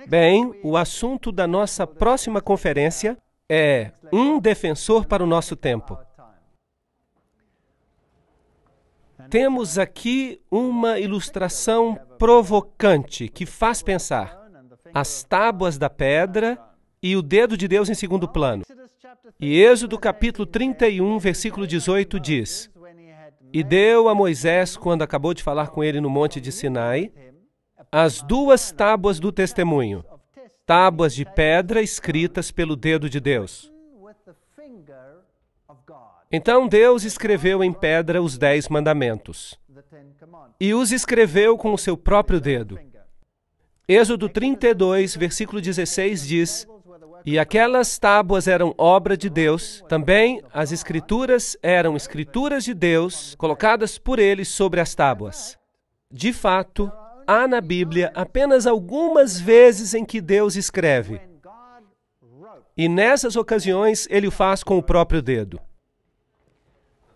Bem, o assunto da nossa próxima conferência é um defensor para o nosso tempo. Temos aqui uma ilustração provocante que faz pensar. As tábuas da pedra e o dedo de Deus em segundo plano. E Êxodo capítulo 31, versículo 18 diz: E deu a Moisés, quando acabou de falar com ele no monte de Sinai, as duas tábuas do testemunho, tábuas de pedra escritas pelo dedo de Deus. Então Deus escreveu em pedra os 10 mandamentos, e os escreveu com o seu próprio dedo. Êxodo 32, versículo 16 diz: E aquelas tábuas eram obra de Deus, também as escrituras eram escrituras de Deus, colocadas por ele sobre as tábuas. De fato, há na Bíblia apenas algumas vezes em que Deus escreve. E nessas ocasiões, ele o faz com o próprio dedo.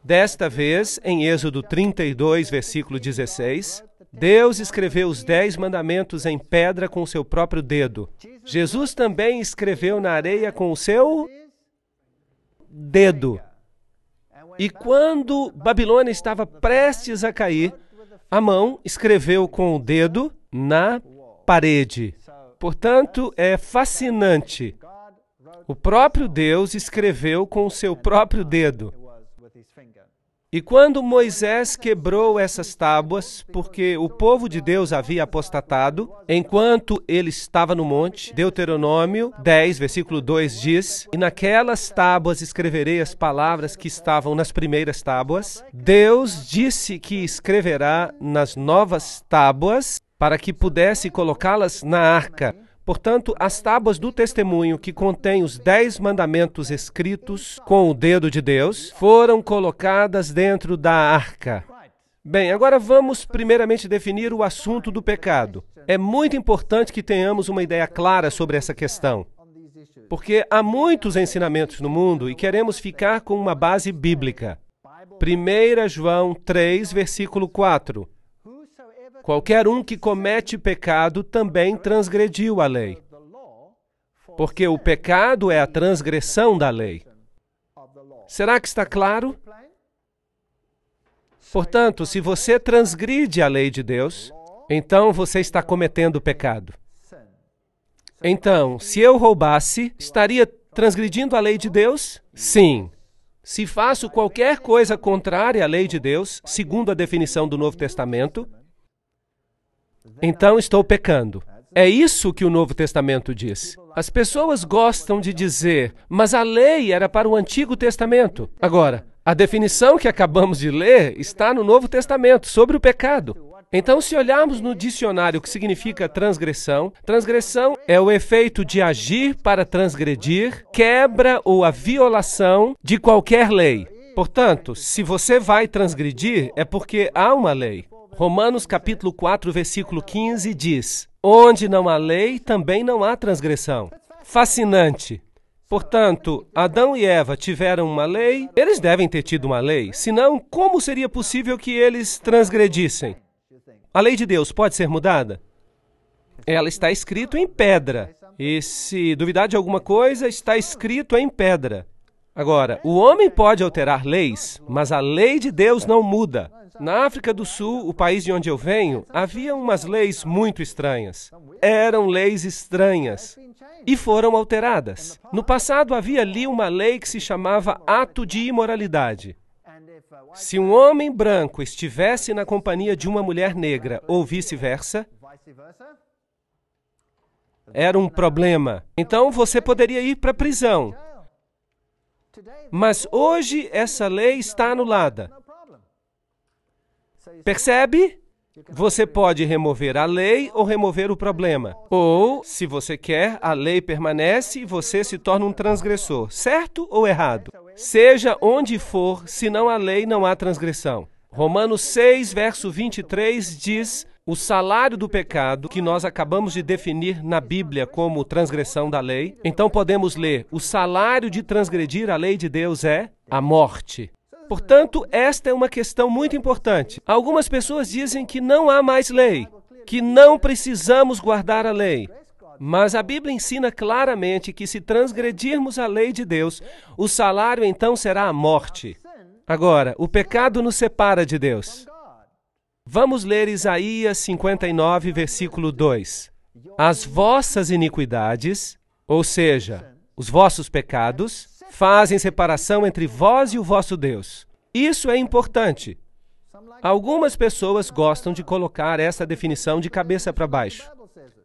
Desta vez, em Êxodo 32, versículo 16, Deus escreveu os 10 mandamentos em pedra com o seu próprio dedo. Jesus também escreveu na areia com o seu dedo. E quando Babilônia estava prestes a cair, Amão escreveu com o dedo na parede. Portanto, é fascinante. O próprio Deus escreveu com o seu próprio dedo. E quando Moisés quebrou essas tábuas, porque o povo de Deus havia apostatado, enquanto ele estava no monte, Deuteronômio 10, versículo 2 diz: E naquelas tábuas escreverei as palavras que estavam nas primeiras tábuas. Deus disse que escreverá nas novas tábuas para que pudesse colocá-las na arca. Portanto, as tábuas do testemunho que contêm os 10 mandamentos escritos com o dedo de Deus foram colocadas dentro da arca. Bem, agora vamos primeiramente definir o assunto do pecado. É muito importante que tenhamos uma ideia clara sobre essa questão, porque há muitos ensinamentos no mundo e queremos ficar com uma base bíblica. 1 João 3, versículo 4. Qualquer um que comete pecado também transgrediu a lei, porque o pecado é a transgressão da lei. Será que está claro? Portanto, se você transgride a lei de Deus, então você está cometendo pecado. Então, se eu roubasse, estaria transgredindo a lei de Deus? Sim. Se faço qualquer coisa contrária à lei de Deus, segundo a definição do Novo Testamento, então estou pecando. É isso que o Novo Testamento diz. As pessoas gostam de dizer, mas a lei era para o Antigo Testamento. Agora, a definição que acabamos de ler está no Novo Testamento sobre o pecado. Então, se olharmos no dicionário o que significa transgressão, transgressão é o efeito de agir para transgredir, quebra ou a violação de qualquer lei. Portanto, se você vai transgredir, é porque há uma lei. Romanos capítulo 4, versículo 15 diz: Onde não há lei, também não há transgressão. Fascinante. Portanto, Adão e Eva tiveram uma lei, eles devem ter tido uma lei, senão como seria possível que eles transgredissem? A lei de Deus pode ser mudada? Ela está escrita em pedra. E se duvidar de alguma coisa, está escrito em pedra. Agora, o homem pode alterar leis, mas a lei de Deus não muda. Na África do Sul, o país de onde eu venho, havia umas leis muito estranhas. Eram leis estranhas e foram alteradas. No passado havia ali uma lei que se chamava ato de imoralidade. Se um homem branco estivesse na companhia de uma mulher negra ou vice-versa, era um problema. Então você poderia ir para a prisão. Mas hoje essa lei está anulada. Percebe? Você pode remover a lei ou remover o problema. Ou, se você quer, a lei permanece e você se torna um transgressor. Certo ou errado? Seja onde for, senão a lei não há transgressão. Romanos 6, verso 23 diz: o salário do pecado, que nós acabamos de definir na Bíblia como transgressão da lei. Então podemos ler: o salário de transgredir a lei de Deus é a morte. Portanto, esta é uma questão muito importante. Algumas pessoas dizem que não há mais lei, que não precisamos guardar a lei. Mas a Bíblia ensina claramente que se transgredirmos a lei de Deus, o salário então será a morte. Agora, o pecado nos separa de Deus. Vamos ler Isaías 59, versículo 2. As vossas iniquidades, ou seja, os vossos pecados, fazem separação entre vós e o vosso Deus. Isso é importante. Algumas pessoas gostam de colocar essa definição de cabeça para baixo.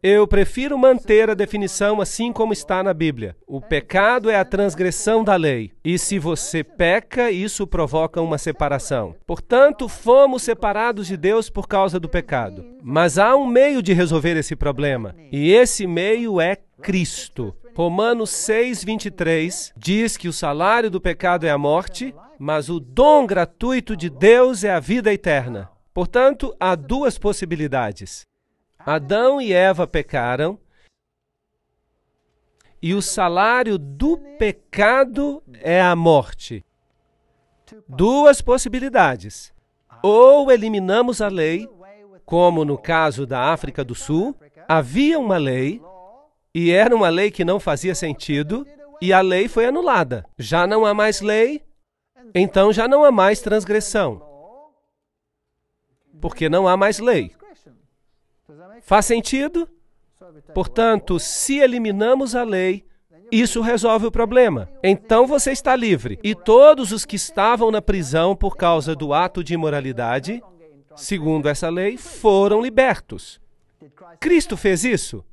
Eu prefiro manter a definição assim como está na Bíblia. O pecado é a transgressão da lei. E se você peca, isso provoca uma separação. Portanto, fomos separados de Deus por causa do pecado. Mas há um meio de resolver esse problema. E esse meio é Cristo. Romanos 6, 23 diz que o salário do pecado é a morte, mas o dom gratuito de Deus é a vida eterna. Portanto, há duas possibilidades. Adão e Eva pecaram, e o salário do pecado é a morte. Duas possibilidades. Ou eliminamos a lei, como no caso da África do Sul, havia uma lei, e era uma lei que não fazia sentido, e a lei foi anulada. Já não há mais lei, então já não há mais transgressão, porque não há mais lei. Faz sentido? Portanto, se eliminamos a lei, isso resolve o problema. Então você está livre. E todos os que estavam na prisão por causa do ato de imoralidade, segundo essa lei, foram libertos. Cristo fez isso?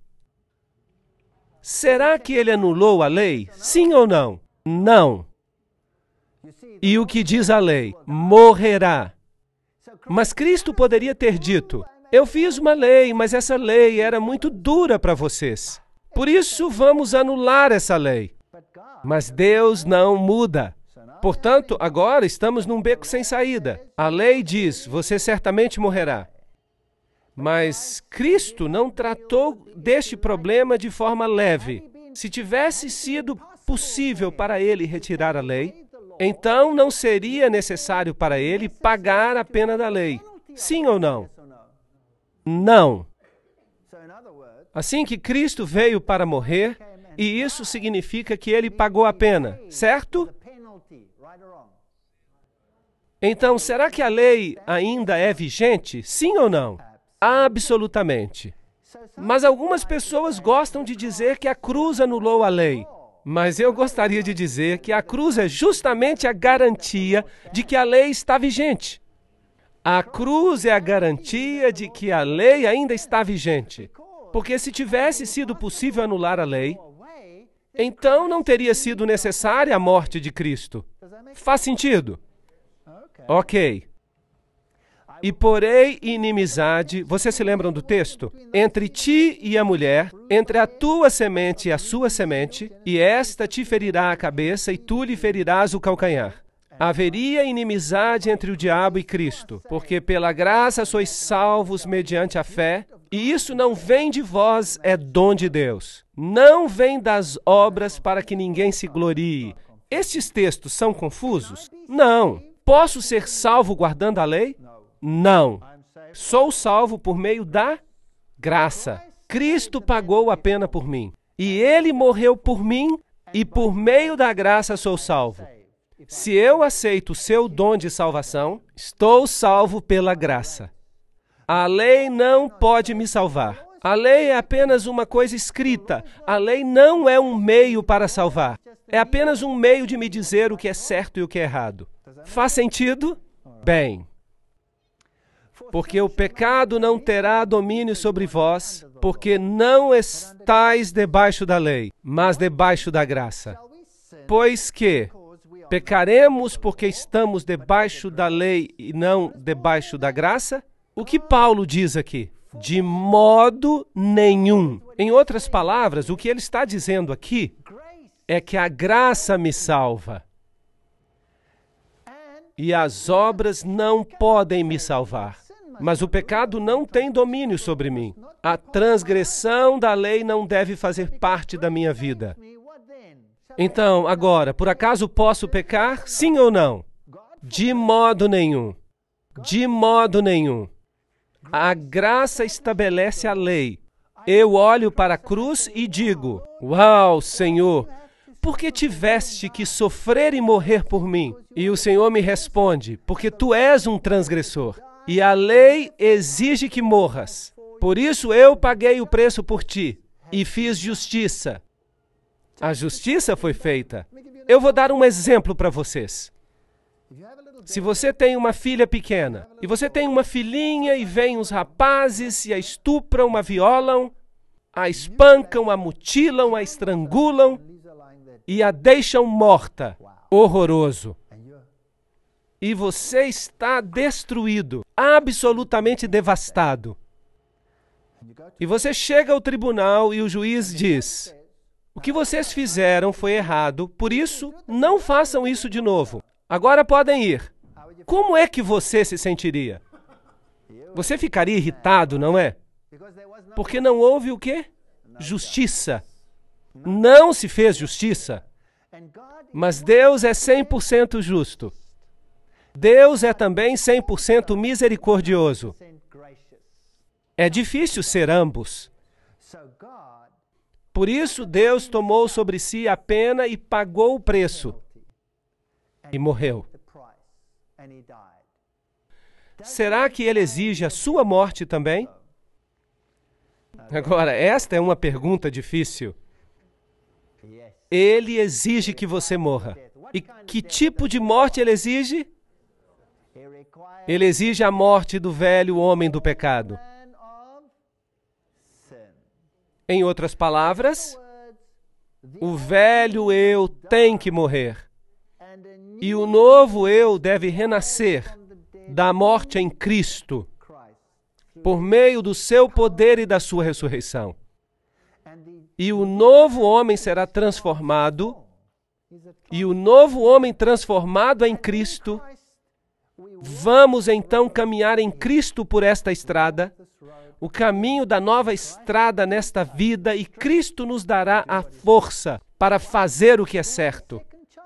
Será que ele anulou a lei? Sim ou não? Não. E o que diz a lei? Morrerá. Mas Cristo poderia ter dito: eu fiz uma lei, mas essa lei era muito dura para vocês. Por isso, vamos anular essa lei. Mas Deus não muda. Portanto, agora estamos num beco sem saída. A lei diz: você certamente morrerá. Mas Cristo não tratou deste problema de forma leve. Se tivesse sido possível para ele retirar a lei, então não seria necessário para ele pagar a pena da lei. Sim ou não? Não. Assim que Cristo veio para morrer, e isso significa que ele pagou a pena, certo? Então, será que a lei ainda é vigente? Sim ou não? Absolutamente. Mas algumas pessoas gostam de dizer que a cruz anulou a lei. Mas eu gostaria de dizer que a cruz é justamente a garantia de que a lei está vigente. A cruz é a garantia de que a lei ainda está vigente. Porque se tivesse sido possível anular a lei, então não teria sido necessária a morte de Cristo. Faz sentido? Ok. E porei inimizade, vocês se lembram do texto? Entre ti e a mulher, entre a tua semente e a sua semente, e esta te ferirá a cabeça e tu lhe ferirás o calcanhar. Haveria inimizade entre o diabo e Cristo, porque pela graça sois salvos mediante a fé, e isso não vem de vós, é dom de Deus. Não vem das obras para que ninguém se glorie. Estes textos são confusos? Não. Posso ser salvo guardando a lei? Não. Sou salvo por meio da graça. Cristo pagou a pena por mim, e ele morreu por mim, e por meio da graça sou salvo. Se eu aceito o seu dom de salvação, estou salvo pela graça. A lei não pode me salvar. A lei é apenas uma coisa escrita. A lei não é um meio para salvar. É apenas um meio de me dizer o que é certo e o que é errado. Faz sentido? Bem, porque o pecado não terá domínio sobre vós, porque não estáis debaixo da lei, mas debaixo da graça. Pois que pecaremos porque estamos debaixo da lei e não debaixo da graça? O que Paulo diz aqui? De modo nenhum. Em outras palavras, o que ele está dizendo aqui é que a graça me salva. E as obras não podem me salvar. Mas o pecado não tem domínio sobre mim. A transgressão da lei não deve fazer parte da minha vida. Então, agora, por acaso posso pecar? Sim ou não? De modo nenhum. De modo nenhum. A graça estabelece a lei. Eu olho para a cruz e digo: uau, Senhor, por que tiveste que sofrer e morrer por mim? E o Senhor me responde: porque tu és um transgressor, e a lei exige que morras. Por isso eu paguei o preço por ti, e fiz justiça. A justiça foi feita. Eu vou dar um exemplo para vocês. Se você tem uma filha pequena, e você tem uma filhinha e vêm uns rapazes e a estupram, a violam, a espancam, a mutilam, a estrangulam e a deixam morta. Horroroso. E você está destruído, absolutamente devastado. E você chega ao tribunal e o juiz diz: o que vocês fizeram foi errado, por isso não façam isso de novo. Agora podem ir. Como é que você se sentiria? Você ficaria irritado, não é? Porque não houve o quê? Justiça. Não se fez justiça. Mas Deus é 100% justo. Deus é também 100% misericordioso. É difícil ser ambos. Por isso, Deus tomou sobre si a pena e pagou o preço. E morreu. Será que Ele exige a sua morte também? Agora, esta é uma pergunta difícil. Ele exige que você morra. E que tipo de morte Ele exige? Ele exige a morte do velho homem do pecado. Em outras palavras, o velho eu tem que morrer. E o novo eu deve renascer da morte em Cristo, por meio do seu poder e da sua ressurreição. E o novo homem será transformado, e o novo homem transformado em Cristo, vamos então caminhar em Cristo por esta estrada, o caminho da nova estrada nesta vida, e Cristo nos dará a força para fazer o que é certo.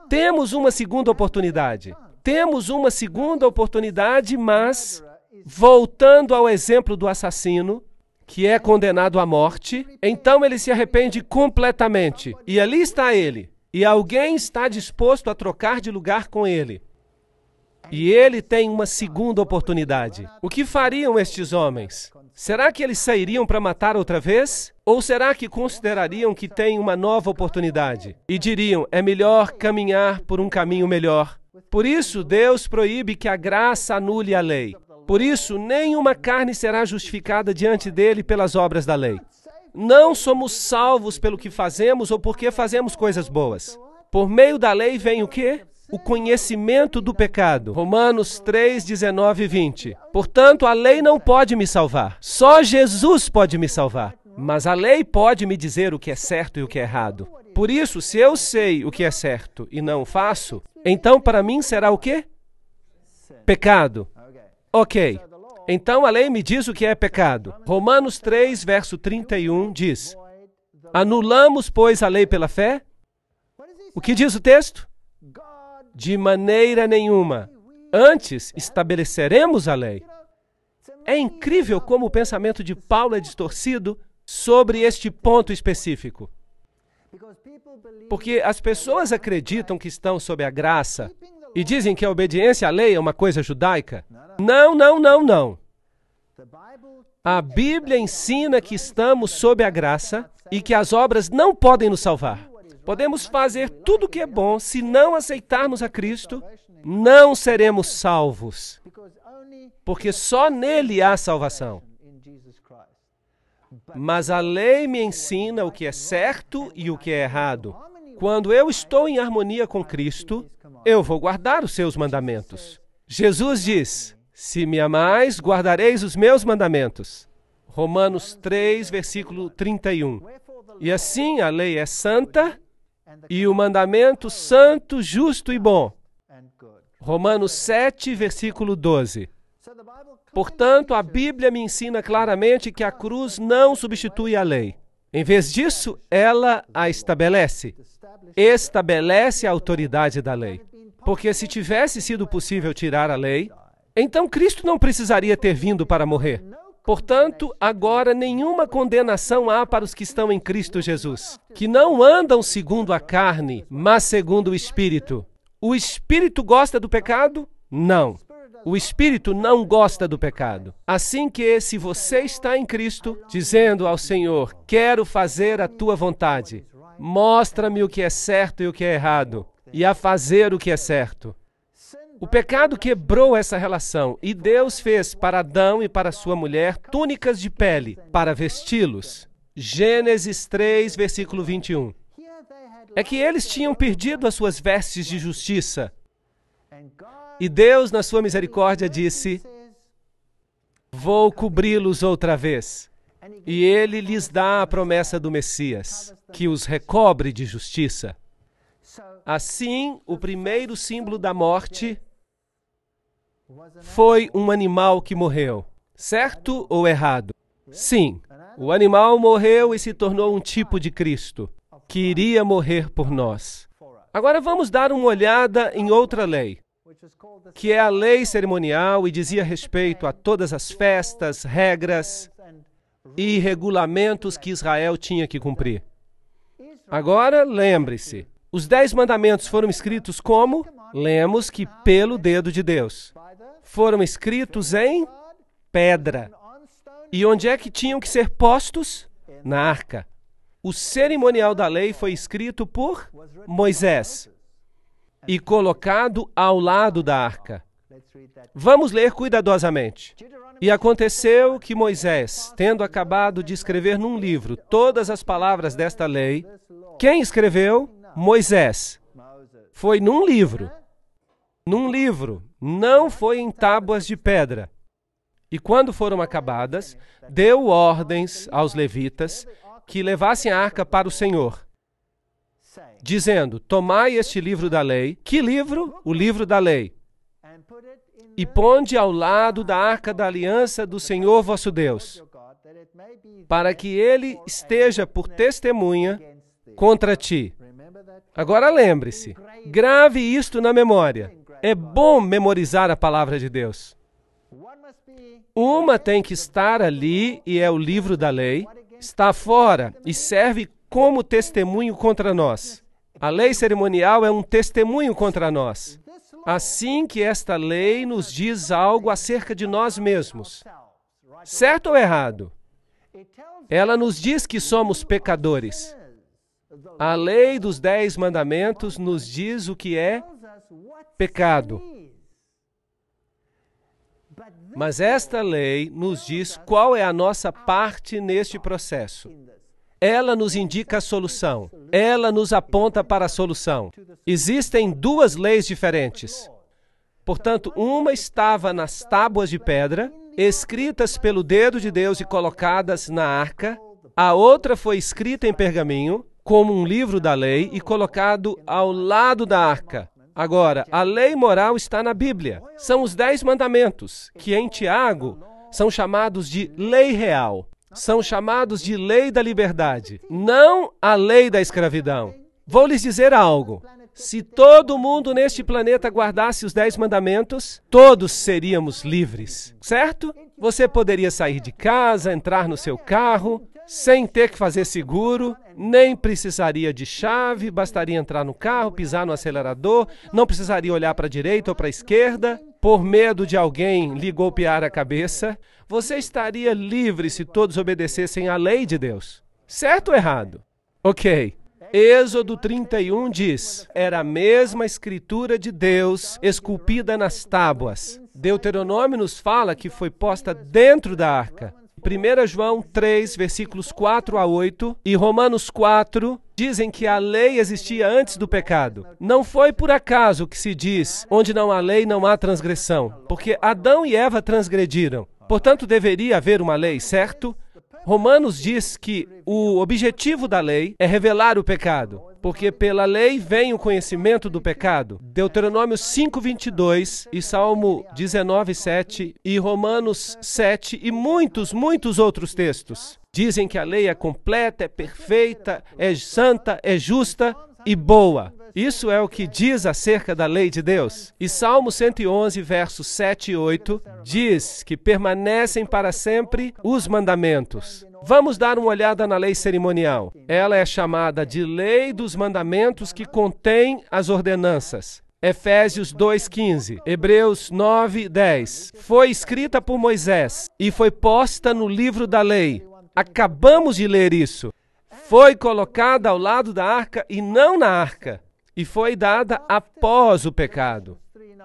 Temos uma segunda oportunidade. Temos uma segunda oportunidade, mas, voltando ao exemplo do assassino, que é condenado à morte, então ele se arrepende completamente. E ali está ele. E alguém está disposto a trocar de lugar com ele. E ele tem uma segunda oportunidade. O que fariam estes homens? Será que eles sairiam para matar outra vez? Ou será que considerariam que têm uma nova oportunidade? E diriam: é melhor caminhar por um caminho melhor. Por isso, Deus proíbe que a graça anule a lei. Por isso, nenhuma carne será justificada diante dele pelas obras da lei. Não somos salvos pelo que fazemos ou porque fazemos coisas boas. Por meio da lei vem o quê? O conhecimento do pecado. Romanos 3, 19 e 20. Portanto, a lei não pode me salvar. Só Jesus pode me salvar. Mas a lei pode me dizer o que é certo e o que é errado. Por isso, se eu sei o que é certo e não faço, então para mim será o quê? Pecado. Ok. Então a lei me diz o que é pecado. Romanos 3, verso 31 diz: anulamos, pois, a lei pela fé? O que diz o texto? De maneira nenhuma. Antes, estabeleceremos a lei. É incrível como o pensamento de Paulo é distorcido sobre este ponto específico. Porque as pessoas acreditam que estão sob a graça e dizem que a obediência à lei é uma coisa judaica. Não, não, não, não. A Bíblia ensina que estamos sob a graça e que as obras não podem nos salvar. Podemos fazer tudo o que é bom, se não aceitarmos a Cristo, não seremos salvos. Porque só nele há salvação. Mas a lei me ensina o que é certo e o que é errado. Quando eu estou em harmonia com Cristo, eu vou guardar os seus mandamentos. Jesus diz: se me amais, guardareis os meus mandamentos. Romanos 3, versículo 31. E assim a lei é santa e o mandamento santo, justo e bom. Romanos 7, versículo 12. Portanto, a Bíblia me ensina claramente que a cruz não substitui a lei. Em vez disso, ela a estabelece. Estabelece a autoridade da lei. Porque se tivesse sido possível tirar a lei, então Cristo não precisaria ter vindo para morrer. Portanto, agora nenhuma condenação há para os que estão em Cristo Jesus, que não andam segundo a carne, mas segundo o Espírito. O Espírito gosta do pecado? Não. O Espírito não gosta do pecado. Assim que, se você está em Cristo, dizendo ao Senhor, quero fazer a tua vontade, mostra-me o que é certo e o que é errado, e a fazer o que é certo. O pecado quebrou essa relação, e Deus fez para Adão e para sua mulher túnicas de pele, para vesti-los. Gênesis 3, versículo 21. É que eles tinham perdido as suas vestes de justiça. E Deus, na sua misericórdia, disse, vou cobri-los outra vez. E Ele lhes dá a promessa do Messias, que os recobre de justiça. Assim, o primeiro símbolo da morte foi um animal que morreu. Certo ou errado? Sim, o animal morreu e se tornou um tipo de Cristo, que iria morrer por nós. Agora vamos dar uma olhada em outra lei, que é a lei cerimonial e dizia respeito a todas as festas, regras e regulamentos que Israel tinha que cumprir. Agora, lembre-se, os 10 mandamentos foram escritos como? Lemos que pelo dedo de Deus. Foram escritos em pedra. E onde é que tinham que ser postos? Na arca. O cerimonial da lei foi escrito por Moisés e colocado ao lado da arca. Vamos ler cuidadosamente. E aconteceu que Moisés, tendo acabado de escrever num livro todas as palavras desta lei, quem escreveu? Moisés. Foi num livro. Num livro, não foi em tábuas de pedra. E quando foram acabadas, deu ordens aos levitas que levassem a arca para o Senhor, dizendo, tomai este livro da lei. Que livro? O livro da lei. E ponde ao lado da arca da aliança do Senhor vosso Deus, para que ele esteja por testemunha contra ti. Agora lembre-se, grave isto na memória. É bom memorizar a palavra de Deus. Uma tem que estar ali e é o livro da lei, está fora e serve como testemunho contra nós. A lei cerimonial é um testemunho contra nós. Assim que esta lei nos diz algo acerca de nós mesmos. Certo ou errado? Ela nos diz que somos pecadores. A lei dos 10 mandamentos nos diz o que é pecado. Mas esta lei nos diz qual é a nossa parte neste processo. Ela nos indica a solução. Ela nos aponta para a solução. Existem 2 leis diferentes. Portanto, uma estava nas tábuas de pedra, escritas pelo dedo de Deus e colocadas na arca. A outra foi escrita em pergaminho, como um livro da lei, e colocado ao lado da arca. Agora, a lei moral está na Bíblia. São os 10 mandamentos, que em Tiago são chamados de lei real. São chamados de lei da liberdade, não a lei da escravidão. Vou lhes dizer algo. Se todo mundo neste planeta guardasse os 10 mandamentos, todos seríamos livres, certo? Você poderia sair de casa, entrar no seu carro, sem ter que fazer seguro, nem precisaria de chave, bastaria entrar no carro, pisar no acelerador, não precisaria olhar para a direita ou para a esquerda, por medo de alguém lhe golpear a cabeça. Você estaria livre se todos obedecessem à lei de Deus. Certo ou errado? Ok. Êxodo 31 diz, era a mesma escritura de Deus esculpida nas tábuas. Deuteronômio nos fala que foi posta dentro da arca. 1 João 3, versículos 4 a 8 e Romanos 4 dizem que a lei existia antes do pecado. Não foi por acaso que se diz, onde não há lei, não há transgressão, porque Adão e Eva transgrediram. Portanto, deveria haver uma lei, certo? Romanos diz que o objetivo da lei é revelar o pecado, porque pela lei vem o conhecimento do pecado. Deuteronômio 5:22 e Salmo 19:7 e Romanos 7 e muitos outros textos dizem que a lei é completa, é perfeita, é santa, é justa e boa. Isso é o que diz acerca da lei de Deus. E Salmo 111, versos 7 e 8, diz que permanecem para sempre os mandamentos. Vamos dar uma olhada na lei cerimonial. Ela é chamada de lei dos mandamentos que contém as ordenanças. Efésios 2:15, Hebreus 9:10. Foi escrita por Moisés e foi posta no livro da lei. Acabamos de ler isso. Foi colocada ao lado da arca e não na arca. E foi dada após o pecado.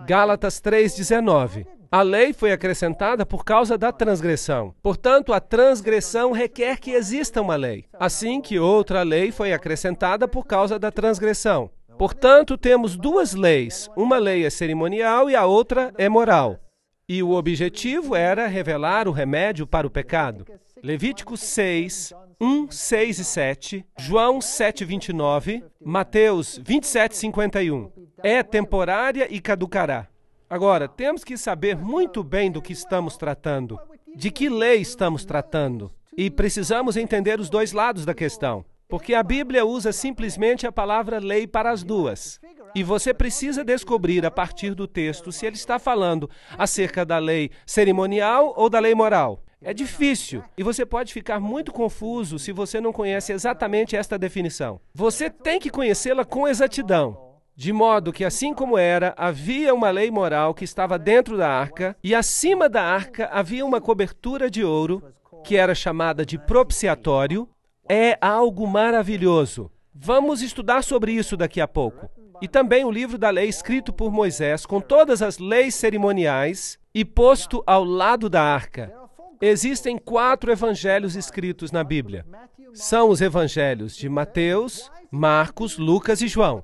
Gálatas 3:19. A lei foi acrescentada por causa da transgressão. Portanto, a transgressão requer que exista uma lei. Assim que outra lei foi acrescentada por causa da transgressão. Portanto, temos duas leis. Uma lei é cerimonial e a outra é moral. E o objetivo era revelar o remédio para o pecado. Levítico 6, 1, 6 e 7, João 7, 29, Mateus 27, 51. É temporária e caducará. Agora, temos que saber muito bem do que estamos tratando, de que lei estamos tratando. E precisamos entender os dois lados da questão, porque a Bíblia usa simplesmente a palavra lei para as duas. E você precisa descobrir a partir do texto se ele está falando acerca da lei cerimonial ou da lei moral. É difícil e você pode ficar muito confuso se você não conhece exatamente esta definição. Você tem que conhecê-la com exatidão, de modo que, assim como era, havia uma lei moral que estava dentro da arca e acima da arca havia uma cobertura de ouro que era chamada de propiciatório. É algo maravilhoso. Vamos estudar sobre isso daqui a pouco. E também o livro da lei escrito por Moisés com todas as leis cerimoniais e posto ao lado da arca. Existem 4 evangelhos escritos na Bíblia. São os evangelhos de Mateus, Marcos, Lucas e João.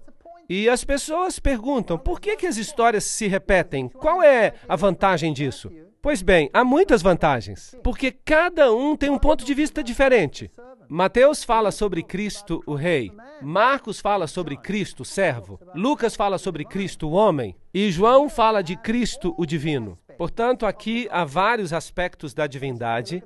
E as pessoas perguntam, por que as histórias se repetem? Qual é a vantagem disso? Pois bem, há muitas vantagens, porque cada um tem um ponto de vista diferente. Mateus fala sobre Cristo, o Rei. Marcos fala sobre Cristo, o servo. Lucas fala sobre Cristo, o homem. E João fala de Cristo, o divino. Portanto, aqui há vários aspectos da divindade.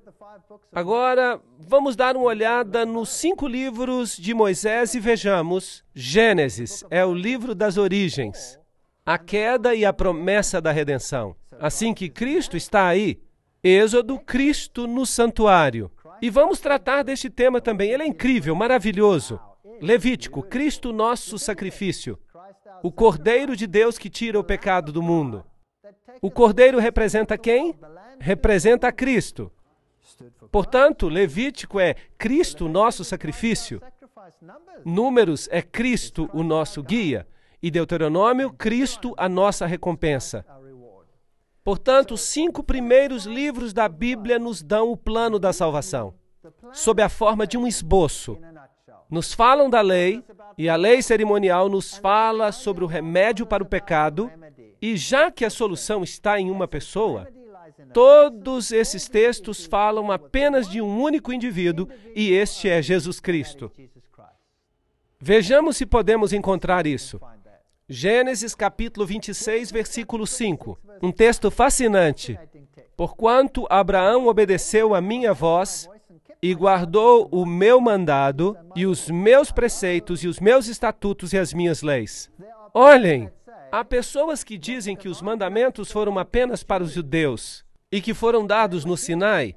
Agora, vamos dar uma olhada nos 5 livros de Moisés e vejamos. Gênesis é o livro das origens, a queda e a promessa da redenção. Assim que Cristo está aí. Êxodo, Cristo no santuário. E vamos tratar deste tema também. Ele é incrível, maravilhoso. Levítico, Cristo nosso sacrifício. O Cordeiro de Deus que tira o pecado do mundo. O Cordeiro representa quem? Representa a Cristo. Portanto, Levítico é Cristo, nosso sacrifício. Números é Cristo, o nosso guia. E Deuteronômio, Cristo, a nossa recompensa. Portanto, os 5 primeiros livros da Bíblia nos dão o plano da salvação, sob a forma de um esboço. Nos falam da lei, e a lei cerimonial nos fala sobre o remédio para o pecado. E já que a solução está em uma pessoa, todos esses textos falam apenas de um único indivíduo, e este é Jesus Cristo. Vejamos se podemos encontrar isso. Gênesis capítulo 26, versículo 5. Um texto fascinante. Porquanto Abraão obedeceu a minha voz e guardou o meu mandado e os meus preceitos e os meus estatutos e as minhas leis. Olhem! Há pessoas que dizem que os mandamentos foram apenas para os judeus e que foram dados no Sinai,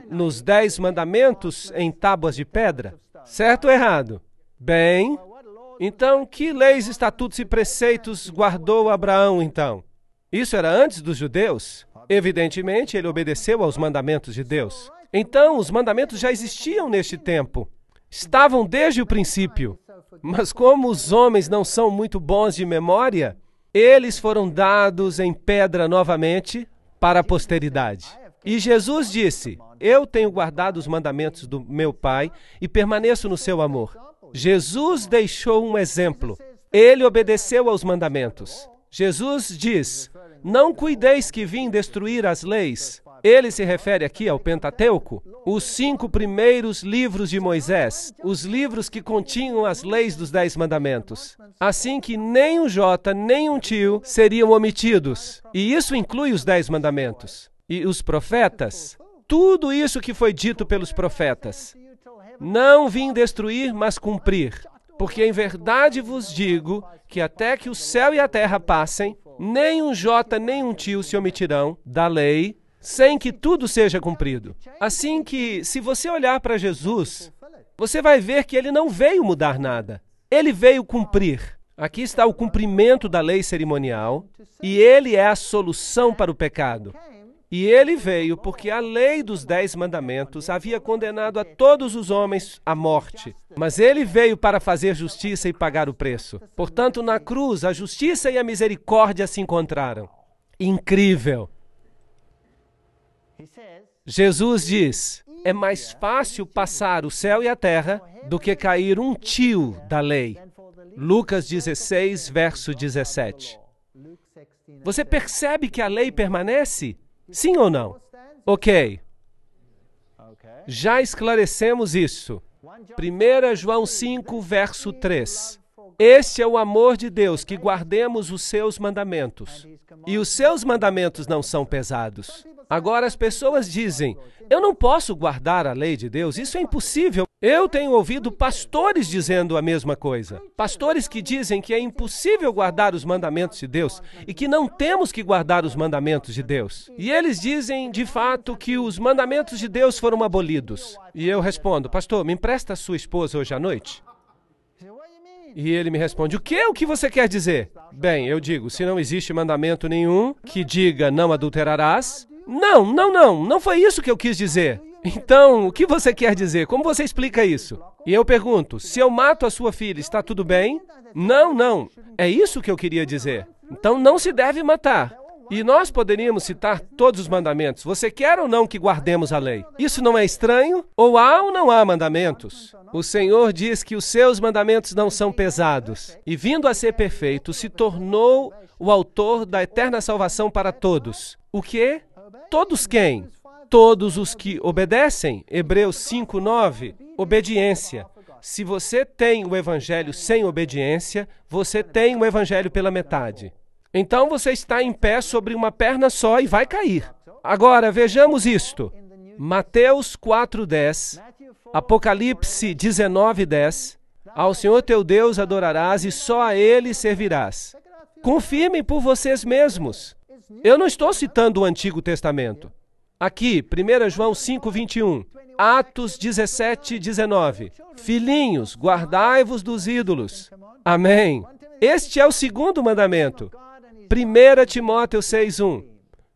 nos 10 mandamentos em tábuas de pedra. Certo ou errado? Bem, então que leis, estatutos e preceitos guardou Abraão então? Isso era antes dos judeus? Evidentemente, ele obedeceu aos mandamentos de Deus. Então, os mandamentos já existiam neste tempo. Estavam desde o princípio. Mas como os homens não são muito bons de memória, eles foram dados em pedra novamente para a posteridade. E Jesus disse, eu tenho guardado os mandamentos do meu Pai e permaneço no seu amor. Jesus deixou um exemplo. Ele obedeceu aos mandamentos. Jesus diz, não cuideis que vim destruir as leis. Ele se refere aqui ao Pentateuco, os 5 primeiros livros de Moisés, os livros que continham as leis dos 10 mandamentos. Assim que nem um jota, nem um tio seriam omitidos. E isso inclui os 10 mandamentos. E os profetas, tudo isso que foi dito pelos profetas. Não vim destruir, mas cumprir. Porque em verdade vos digo que até que o céu e a terra passem, nem um jota nem um tio se omitirão da lei, sem que tudo seja cumprido. Assim que, se você olhar para Jesus, você vai ver que ele não veio mudar nada. Ele veio cumprir. Aqui está o cumprimento da lei cerimonial, e ele é a solução para o pecado. E ele veio porque a lei dos 10 mandamentos havia condenado a todos os homens à morte. Mas ele veio para fazer justiça e pagar o preço. Portanto, na cruz, a justiça e a misericórdia se encontraram. Incrível! Jesus diz, é mais fácil passar o céu e a terra do que cair um tio da lei. Lucas 16, verso 17. Você percebe que a lei permanece? Sim ou não? Ok. Já esclarecemos isso. 1 João 5, verso 3. Este é o amor de Deus, que guardemos os seus mandamentos. E os seus mandamentos não são pesados. Agora as pessoas dizem, eu não posso guardar a lei de Deus, isso é impossível. Eu tenho ouvido pastores dizendo a mesma coisa. Pastores que dizem que é impossível guardar os mandamentos de Deus e que não temos que guardar os mandamentos de Deus. E eles dizem, de fato, que os mandamentos de Deus foram abolidos. E eu respondo, pastor, me empresta a sua esposa hoje à noite? E ele me responde, o quê? O que você quer dizer? Bem, eu digo, se não existe mandamento nenhum que diga não adulterarás, não foi isso que eu quis dizer. Então, o que você quer dizer? Como você explica isso? E eu pergunto, se eu mato a sua filha, está tudo bem? Não, é isso que eu queria dizer. Então, não se deve matar. E nós poderíamos citar todos os mandamentos. Você quer ou não que guardemos a lei? Isso não é estranho? Ou não há mandamentos? O Senhor diz que os seus mandamentos não são pesados. E vindo a ser perfeito, se tornou o autor da eterna salvação para todos. O quê? Todos quem? Todos os que obedecem. Hebreus 5:9. Obediência. Se você tem o evangelho sem obediência, você tem o evangelho pela metade. Então você está em pé sobre uma perna só e vai cair. Agora, vejamos isto. Mateus 4:10, Apocalipse 19:10. Ao Senhor teu Deus adorarás e só a Ele servirás. Confirmem por vocês mesmos. Eu não estou citando o Antigo Testamento. Aqui, 1 João 5:21, Atos 17:19. Filhinhos, guardai-vos dos ídolos. Amém. Este é o segundo mandamento. 1 Timóteo 6:1.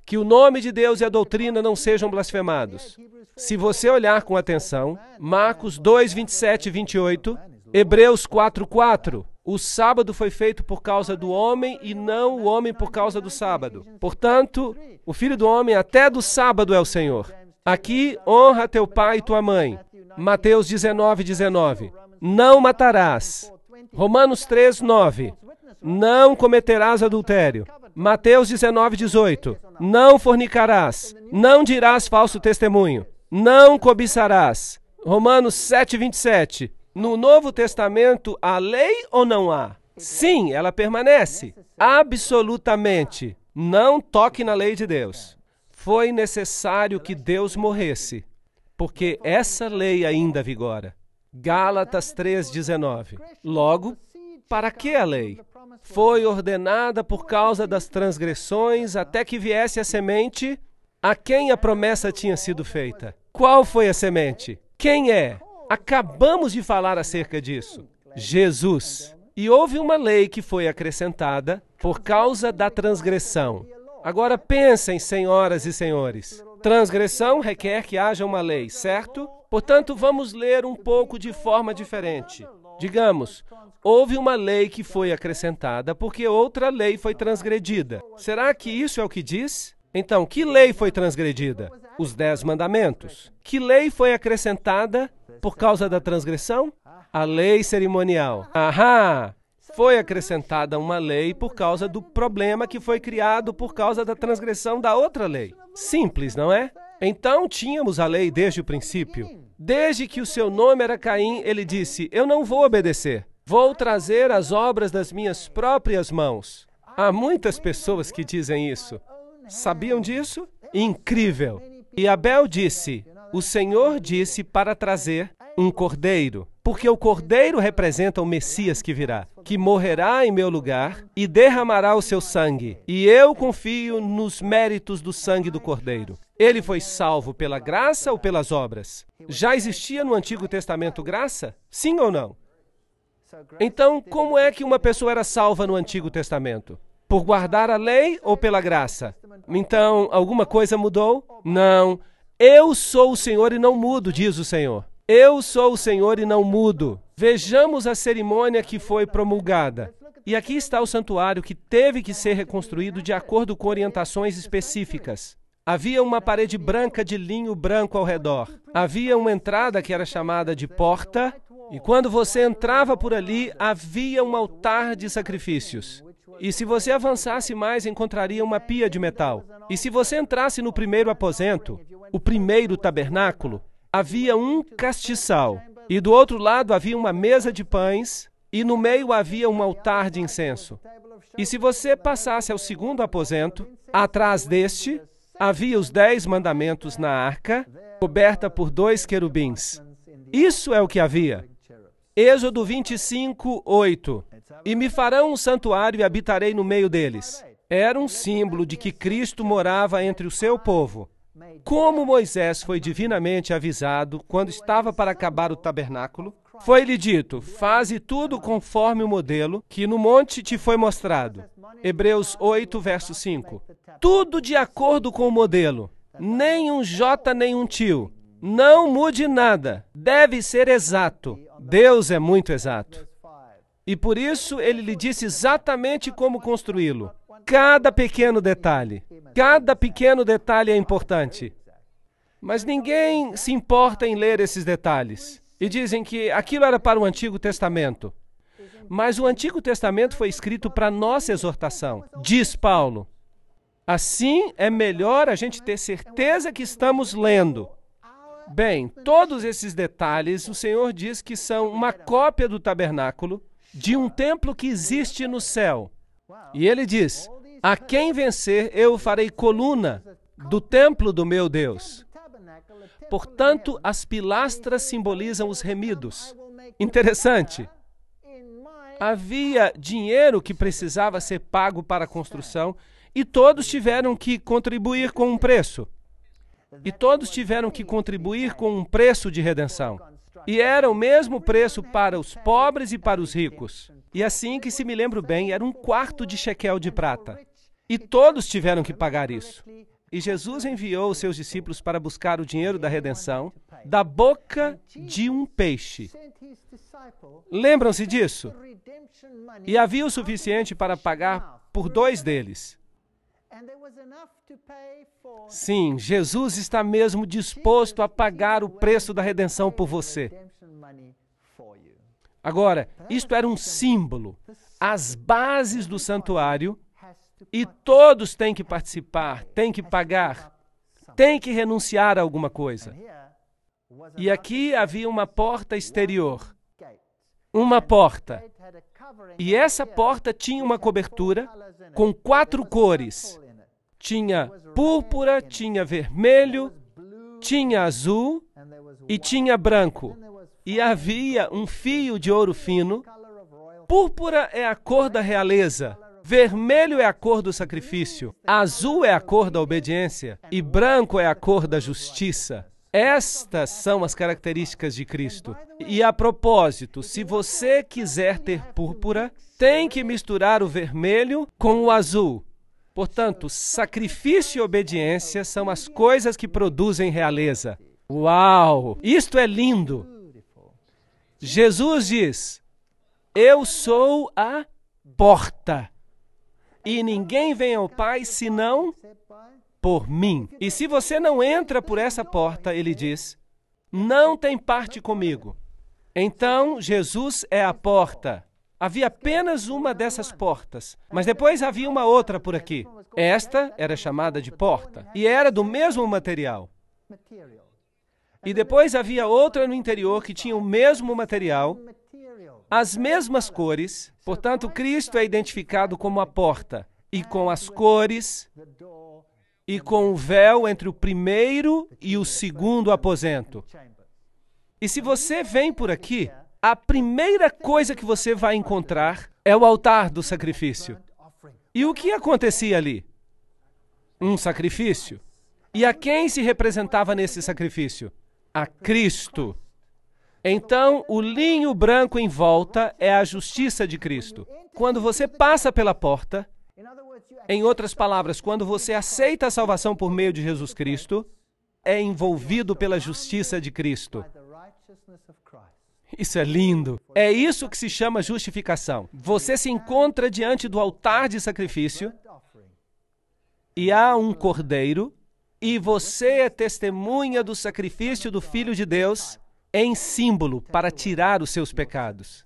Que o nome de Deus e a doutrina não sejam blasfemados. Se você olhar com atenção, Marcos 2:27 e 28, Hebreus 4:4. O sábado foi feito por causa do homem e não o homem por causa do sábado. Portanto, o Filho do Homem até do sábado é o Senhor. Aqui, honra teu pai e tua mãe. Mateus 19:19. Não matarás. Romanos 3:9. Não cometerás adultério. Mateus 19:18. Não fornicarás. Não dirás falso testemunho. Não cobiçarás. Romanos 7:27. No Novo Testamento, há lei ou não há? Sim, ela permanece. Absolutamente. Não toque na lei de Deus. Foi necessário que Deus morresse, porque essa lei ainda vigora. Gálatas 3:19. Logo, para que a lei? Foi ordenada por causa das transgressões até que viesse a semente a quem a promessa tinha sido feita. Qual foi a semente? Quem é? Acabamos de falar acerca disso. Jesus. E houve uma lei que foi acrescentada por causa da transgressão. Agora pensem, senhoras e senhores. Transgressão requer que haja uma lei, certo? Portanto, vamos ler um pouco de forma diferente. Digamos, houve uma lei que foi acrescentada porque outra lei foi transgredida. Será que isso é o que diz? Então, que lei foi transgredida? Os 10 mandamentos. Que lei foi acrescentada por causa da transgressão? A lei cerimonial. Ahá! Foi acrescentada uma lei por causa do problema que foi criado por causa da transgressão da outra lei. Simples, não é? Então, tínhamos a lei desde o princípio. Desde que o seu nome era Caim, ele disse, eu não vou obedecer. Vou trazer as obras das minhas próprias mãos. Há muitas pessoas que dizem isso. Sabiam disso? Incrível! E Abel disse, o Senhor disse para trazer um cordeiro, porque o cordeiro representa o Messias que virá, que morrerá em meu lugar e derramará o seu sangue. E eu confio nos méritos do sangue do cordeiro. Ele foi salvo pela graça ou pelas obras? Já existia no Antigo Testamento graça? Sim ou não? Então, como é que uma pessoa era salva no Antigo Testamento? Por guardar a lei ou pela graça? Então, alguma coisa mudou? Não. Eu sou o Senhor e não mudo, diz o Senhor. Eu sou o Senhor e não mudo. Vejamos a cerimônia que foi promulgada. E aqui está o santuário que teve que ser reconstruído de acordo com orientações específicas. Havia uma parede branca de linho branco ao redor. Havia uma entrada que era chamada de porta, e quando você entrava por ali, havia um altar de sacrifícios. E se você avançasse mais, encontraria uma pia de metal. E se você entrasse no primeiro aposento, o primeiro tabernáculo, havia um castiçal. E do outro lado havia uma mesa de pães, e no meio havia um altar de incenso. E se você passasse ao segundo aposento, atrás deste, havia os 10 mandamentos na arca, coberta por 2 querubins. Isso é o que havia. Êxodo 25, 8. E me farão um santuário e habitarei no meio deles. Era um símbolo de que Cristo morava entre o seu povo. Como Moisés foi divinamente avisado quando estava para acabar o tabernáculo, foi-lhe dito: faze tudo conforme o modelo que no monte te foi mostrado. Hebreus 8, verso 5. Tudo de acordo com o modelo. Nem um jota, nem um tio. Não mude nada. Deve ser exato. Deus é muito exato. E por isso ele lhe disse exatamente como construí-lo. Cada pequeno detalhe é importante. Mas ninguém se importa em ler esses detalhes. E dizem que aquilo era para o Antigo Testamento. Mas o Antigo Testamento foi escrito para nossa exortação. Diz Paulo. Assim é melhor a gente ter certeza que estamos lendo. Bem, todos esses detalhes, o Senhor diz que são uma cópia do tabernáculo de um templo que existe no céu. E ele diz: a quem vencer, eu farei coluna do templo do meu Deus. Portanto, as pilastras simbolizam os remidos. Interessante. Havia dinheiro que precisava ser pago para a construção e todos tiveram que contribuir com um preço. E todos tiveram que contribuir com um preço de redenção. E era o mesmo preço para os pobres e para os ricos. E assim que se me lembro bem, era 1/4 de shekel de prata. E todos tiveram que pagar isso. E Jesus enviou os seus discípulos para buscar o dinheiro da redenção da boca de um peixe. Lembram-se disso? E havia o suficiente para pagar por 2 deles. Sim, Jesus está mesmo disposto a pagar o preço da redenção por você. Agora, isto era um símbolo, as bases do santuário, e todos têm que participar, têm que pagar, têm que renunciar a alguma coisa. E aqui havia uma porta exterior, uma porta. E essa porta tinha uma cobertura com 4 cores. Tinha púrpura, tinha vermelho, tinha azul e tinha branco. E havia um fio de ouro fino. Púrpura é a cor da realeza. Vermelho é a cor do sacrifício. Azul é a cor da obediência. E branco é a cor da justiça. Estas são as características de Cristo. E a propósito, se você quiser ter púrpura, tem que misturar o vermelho com o azul. Portanto, sacrifício e obediência são as coisas que produzem realeza. Uau! Isto é lindo! Jesus diz: eu sou a porta, e ninguém vem ao Pai senão por mim. E se você não entra por essa porta, ele diz, não tem parte comigo. Então, Jesus é a porta. Havia apenas uma dessas portas, mas depois havia uma outra por aqui. Esta era chamada de porta, e era do mesmo material. E depois havia outra no interior que tinha o mesmo material, as mesmas cores. Portanto, Cristo é identificado como a porta, e com as cores, e com o véu entre o primeiro e o segundo aposento. E se você vem por aqui, a primeira coisa que você vai encontrar é o altar do sacrifício. E o que acontecia ali? Um sacrifício. E a quem se representava nesse sacrifício? A Cristo. Então, o linho branco em volta é a justiça de Cristo. Quando você passa pela porta, em outras palavras, quando você aceita a salvação por meio de Jesus Cristo, é envolvido pela justiça de Cristo. Isso é lindo. É isso que se chama justificação. Você se encontra diante do altar de sacrifício e há um cordeiro e você é testemunha do sacrifício do Filho de Deus em símbolo para tirar os seus pecados.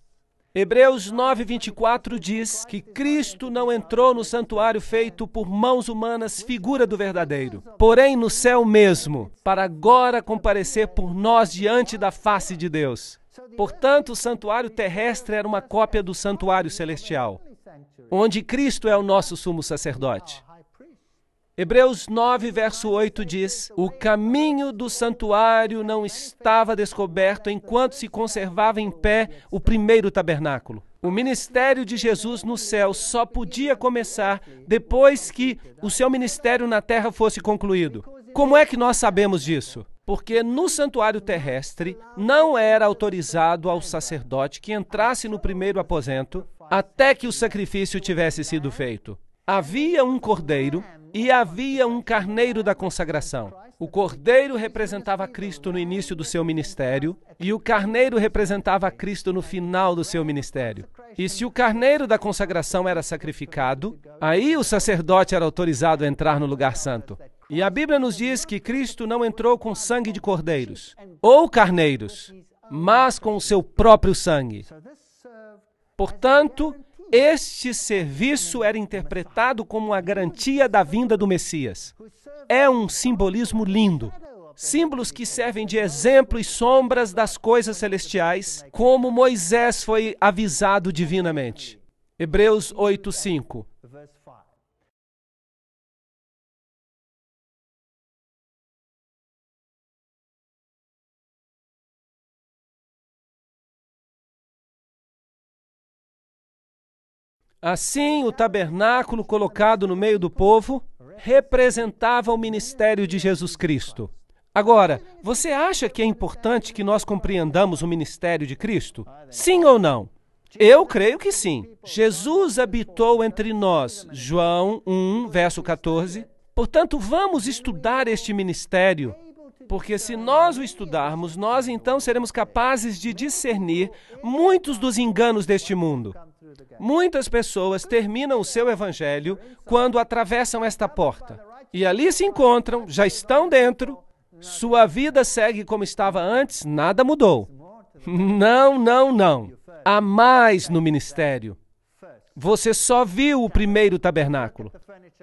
Hebreus 9:24 diz que Cristo não entrou no santuário feito por mãos humanas, figura do verdadeiro, porém no céu mesmo, para agora comparecer por nós diante da face de Deus. Portanto, o santuário terrestre era uma cópia do santuário celestial, onde Cristo é o nosso sumo sacerdote. Hebreus 9, verso 8 diz: o caminho do santuário não estava descoberto enquanto se conservava em pé o primeiro tabernáculo. O ministério de Jesus no céu só podia começar depois que o seu ministério na terra fosse concluído. Como é que nós sabemos disso? Porque no santuário terrestre não era autorizado ao sacerdote que entrasse no primeiro aposento até que o sacrifício tivesse sido feito. Havia um cordeiro e havia um carneiro da consagração. O cordeiro representava Cristo no início do seu ministério e o carneiro representava Cristo no final do seu ministério. E se o carneiro da consagração era sacrificado, aí o sacerdote era autorizado a entrar no lugar santo. E a Bíblia nos diz que Cristo não entrou com sangue de cordeiros ou carneiros, mas com o seu próprio sangue. Portanto, este serviço era interpretado como uma garantia da vinda do Messias. É um simbolismo lindo. Símbolos que servem de exemplo e sombras das coisas celestiais, como Moisés foi avisado divinamente. Hebreus 8:5. Assim, o tabernáculo colocado no meio do povo representava o ministério de Jesus Cristo. Agora, você acha que é importante que nós compreendamos o ministério de Cristo? Sim ou não? Eu creio que sim. Jesus habitou entre nós, João 1, verso 14. Portanto, vamos estudar este ministério, porque se nós o estudarmos, nós então seremos capazes de discernir muitos dos enganos deste mundo. Muitas pessoas terminam o seu evangelho quando atravessam esta porta. E ali se encontram, já estão dentro, sua vida segue como estava antes, nada mudou. Não, não, não. Há mais no ministério. Você só viu o primeiro tabernáculo.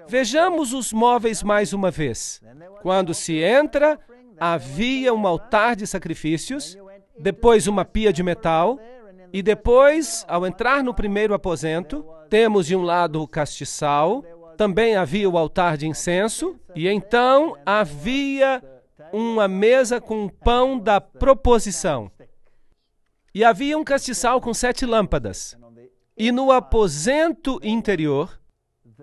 Vejamos os móveis mais uma vez. Quando se entra, havia um altar de sacrifícios, depois uma pia de metal, e depois, ao entrar no primeiro aposento, temos de um lado o castiçal, também havia o altar de incenso, e então havia uma mesa com pão da proposição. E havia um castiçal com 7 lâmpadas. E no aposento interior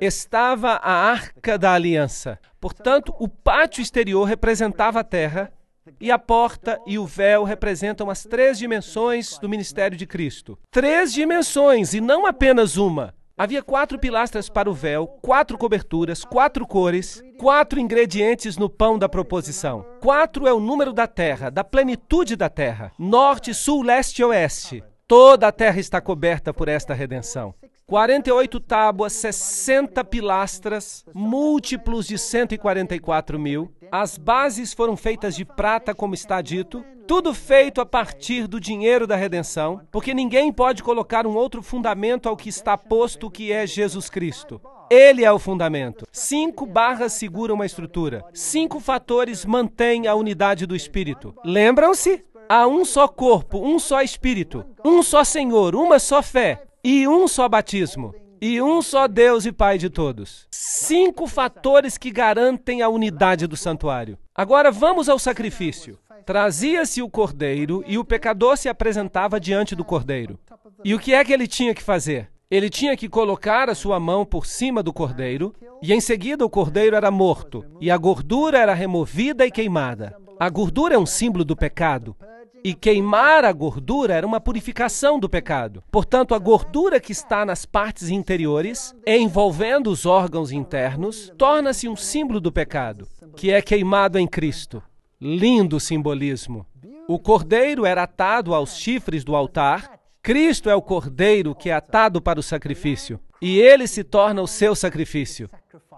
estava a Arca da Aliança. Portanto, o pátio exterior representava a terra, e a porta e o véu representam as 3 dimensões do ministério de Cristo. 3 dimensões, e não apenas uma. Havia 4 pilastras para o véu, 4 coberturas, 4 cores, 4 ingredientes no pão da proposição. 4 é o número da terra, da plenitude da terra. Norte, sul, leste e oeste. Toda a terra está coberta por esta redenção. 48 tábuas, 60 pilastras, múltiplos de 144.000. As bases foram feitas de prata, como está dito. Tudo feito a partir do dinheiro da redenção, porque ninguém pode colocar um outro fundamento ao que está posto, que é Jesus Cristo. Ele é o fundamento. 5 barras seguram a estrutura. 5 fatores mantêm a unidade do Espírito. Lembram-se? Há um só corpo, um só Espírito, um só Senhor, uma só fé e um só batismo. e um só Deus e Pai de todos. 5 fatores que garantem a unidade do santuário. Agora vamos ao sacrifício. Trazia-se o cordeiro e o pecador se apresentava diante do cordeiro. E o que é que ele tinha que fazer? Ele tinha que colocar a sua mão por cima do cordeiro e em seguida o cordeiro era morto e a gordura era removida e queimada. A gordura é um símbolo do pecado. E queimar a gordura era uma purificação do pecado. Portanto, a gordura que está nas partes interiores, envolvendo os órgãos internos, torna-se um símbolo do pecado, que é queimado em Cristo. Lindo simbolismo. O cordeiro era atado aos chifres do altar. Cristo é o cordeiro que é atado para o sacrifício. E ele se torna o seu sacrifício.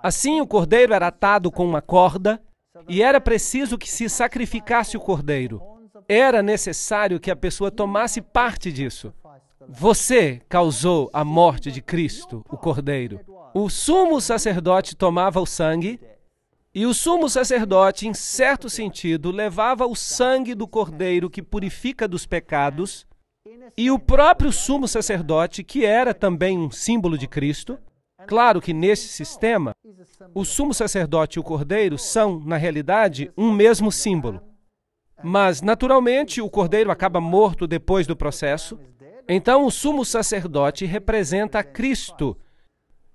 Assim, o cordeiro era atado com uma corda e era preciso que se sacrificasse o cordeiro. Era necessário que a pessoa tomasse parte disso. Você causou a morte de Cristo, o Cordeiro. O sumo sacerdote tomava o sangue, e o sumo sacerdote, em certo sentido, levava o sangue do Cordeiro que purifica dos pecados, e o próprio sumo sacerdote, que era também um símbolo de Cristo. Claro que nesse sistema, o sumo sacerdote e o Cordeiro são, na realidade, um mesmo símbolo. Mas, naturalmente, o cordeiro acaba morto depois do processo. Então, o sumo sacerdote representa a Cristo.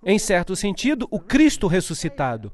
Em certo sentido, o Cristo ressuscitado.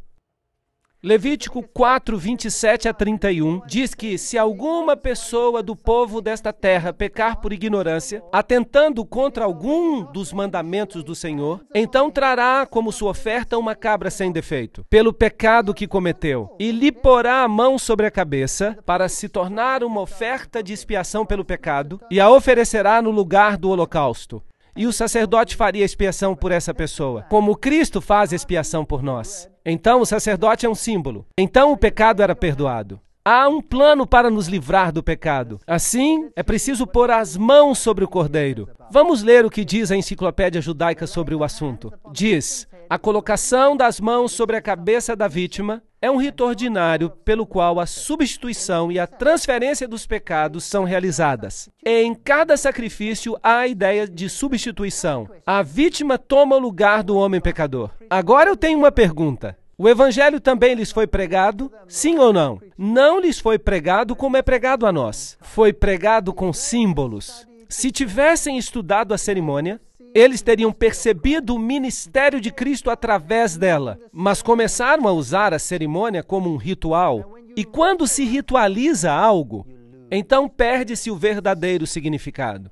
Levítico 4, 27 a 31 diz que se alguma pessoa do povo desta terra pecar por ignorância, atentando contra algum dos mandamentos do Senhor, então trará como sua oferta uma cabra sem defeito, pelo pecado que cometeu, e lhe porá a mão sobre a cabeça, para se tornar uma oferta de expiação pelo pecado, e a oferecerá no lugar do holocausto. E o sacerdote faria expiação por essa pessoa, como Cristo faz expiação por nós. Então o sacerdote é um símbolo. Então o pecado era perdoado. Há um plano para nos livrar do pecado. Assim, é preciso pôr as mãos sobre o cordeiro. Vamos ler o que diz a enciclopédia judaica sobre o assunto. Diz: a colocação das mãos sobre a cabeça da vítima é um rito ordinário pelo qual a substituição e a transferência dos pecados são realizadas. Em cada sacrifício há a ideia de substituição. A vítima toma o lugar do homem pecador. Agora eu tenho uma pergunta. O evangelho também lhes foi pregado? Sim ou não? Não lhes foi pregado como é pregado a nós. Foi pregado com símbolos. Se tivessem estudado a cerimônia, eles teriam percebido o ministério de Cristo através dela, mas começaram a usar a cerimônia como um ritual. E quando se ritualiza algo, então perde-se o verdadeiro significado.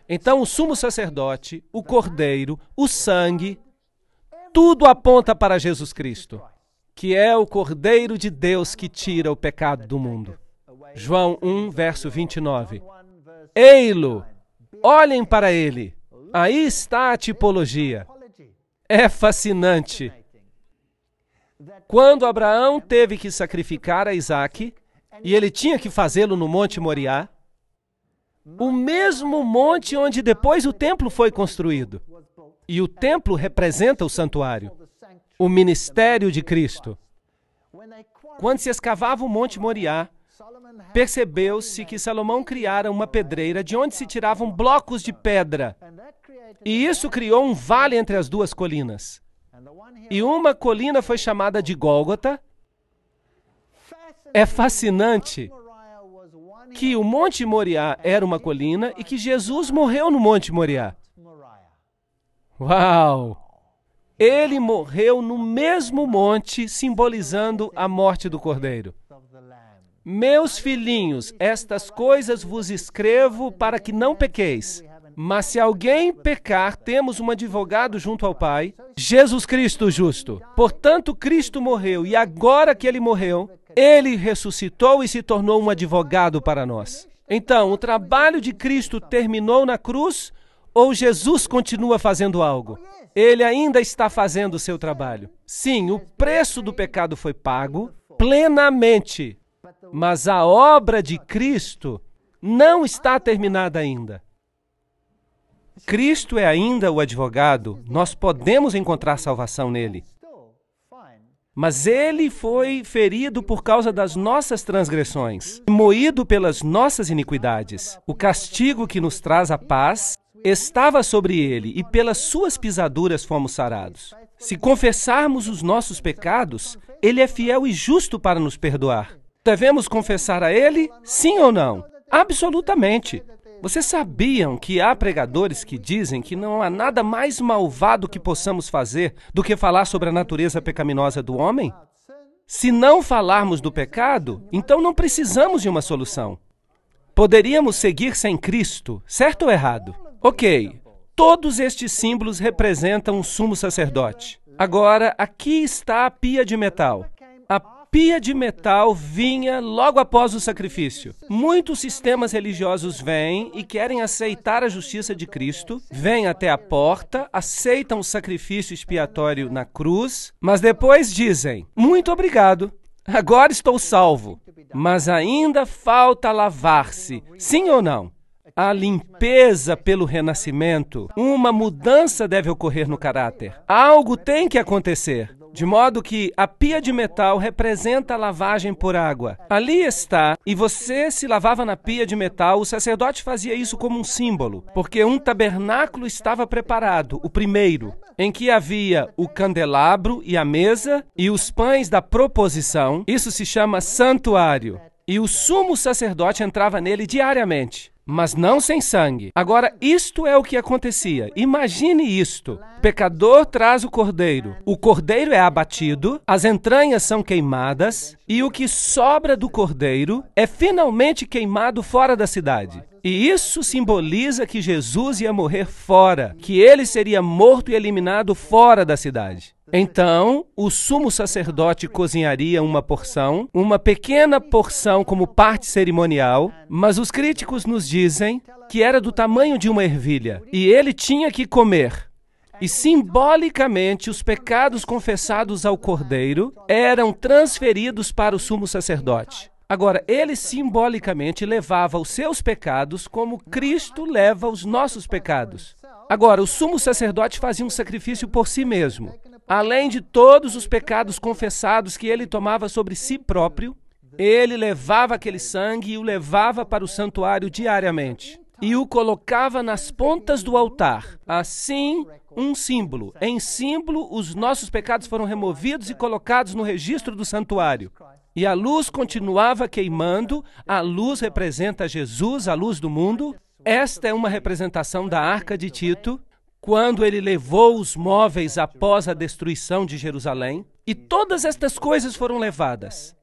Então o sumo sacerdote, o cordeiro, o sangue, tudo aponta para Jesus Cristo, que é o Cordeiro de Deus que tira o pecado do mundo. João 1, verso 29. Ei-lo, olhem para ele. Aí está a tipologia. É fascinante. Quando Abraão teve que sacrificar a Isaque, e ele tinha que fazê-lo no Monte Moriá, o mesmo monte onde depois o templo foi construído. E o templo representa o santuário, o ministério de Cristo. Quando se escavava o Monte Moriá, percebeu-se que Salomão criara uma pedreira de onde se tiravam blocos de pedra. E isso criou um vale entre as duas colinas. E uma colina foi chamada de Gólgota. É fascinante que o Monte Moriá era uma colina e que Jesus morreu no Monte Moriá. Uau! Ele morreu no mesmo monte, simbolizando a morte do Cordeiro. Meus filhinhos, estas coisas vos escrevo para que não pequeis. Mas se alguém pecar, temos um advogado junto ao Pai, Jesus Cristo justo. Portanto, Cristo morreu, e agora que ele morreu, ele ressuscitou e se tornou um advogado para nós. Então, o trabalho de Cristo terminou na cruz, ou Jesus continua fazendo algo? Ele ainda está fazendo o seu trabalho. Sim, o preço do pecado foi pago plenamente, mas a obra de Cristo não está terminada ainda. Cristo é ainda o advogado, nós podemos encontrar salvação nele. Mas ele foi ferido por causa das nossas transgressões, moído pelas nossas iniquidades. O castigo que nos traz a paz estava sobre ele e pelas suas pisaduras fomos sarados. Se confessarmos os nossos pecados, ele é fiel e justo para nos perdoar. Devemos confessar a ele, sim ou não? Absolutamente. Vocês sabiam que há pregadores que dizem que não há nada mais malvado que possamos fazer do que falar sobre a natureza pecaminosa do homem? Se não falarmos do pecado, então não precisamos de uma solução. Poderíamos seguir sem Cristo, certo ou errado? Ok, todos estes símbolos representam um sumo sacerdote. Agora, aqui está a pia de metal. A pia de metal vinha logo após o sacrifício. Muitos sistemas religiosos vêm e querem aceitar a justiça de Cristo, vêm até a porta, aceitam o sacrifício expiatório na cruz, mas depois dizem, muito obrigado, agora estou salvo. Mas ainda falta lavar-se, sim ou não? A limpeza pelo renascimento, uma mudança deve ocorrer no caráter. Algo tem que acontecer. De modo que a pia de metal representa a lavagem por água. Ali está, e você se lavava na pia de metal, o sacerdote fazia isso como um símbolo, porque um tabernáculo estava preparado, o primeiro, em que havia o candelabro e a mesa e os pães da proposição. Isso se chama santuário. E o sumo sacerdote entrava nele diariamente, mas não sem sangue. Agora, isto é o que acontecia. Imagine isto. O pecador traz o cordeiro é abatido, as entranhas são queimadas, e o que sobra do cordeiro é finalmente queimado fora da cidade. E isso simboliza que Jesus ia morrer fora, que ele seria morto e eliminado fora da cidade. Então, o sumo sacerdote cozinharia uma porção, uma pequena porção como parte cerimonial, mas os críticos nos dizem que era do tamanho de uma ervilha, e ele tinha que comer. E simbolicamente, os pecados confessados ao cordeiro eram transferidos para o sumo sacerdote. Agora, ele simbolicamente levava os seus pecados como Cristo leva os nossos pecados. Agora, o sumo sacerdote fazia um sacrifício por si mesmo. Além de todos os pecados confessados que ele tomava sobre si próprio, ele levava aquele sangue e o levava para o santuário diariamente. E o colocava nas pontas do altar. Assim, um símbolo. Em símbolo, os nossos pecados foram removidos e colocados no registro do santuário. E a luz continuava queimando. A luz representa Jesus, a luz do mundo. Esta é uma representação da Arca de Tito, quando ele levou os móveis após a destruição de Jerusalém. E todas estas coisas foram levadas.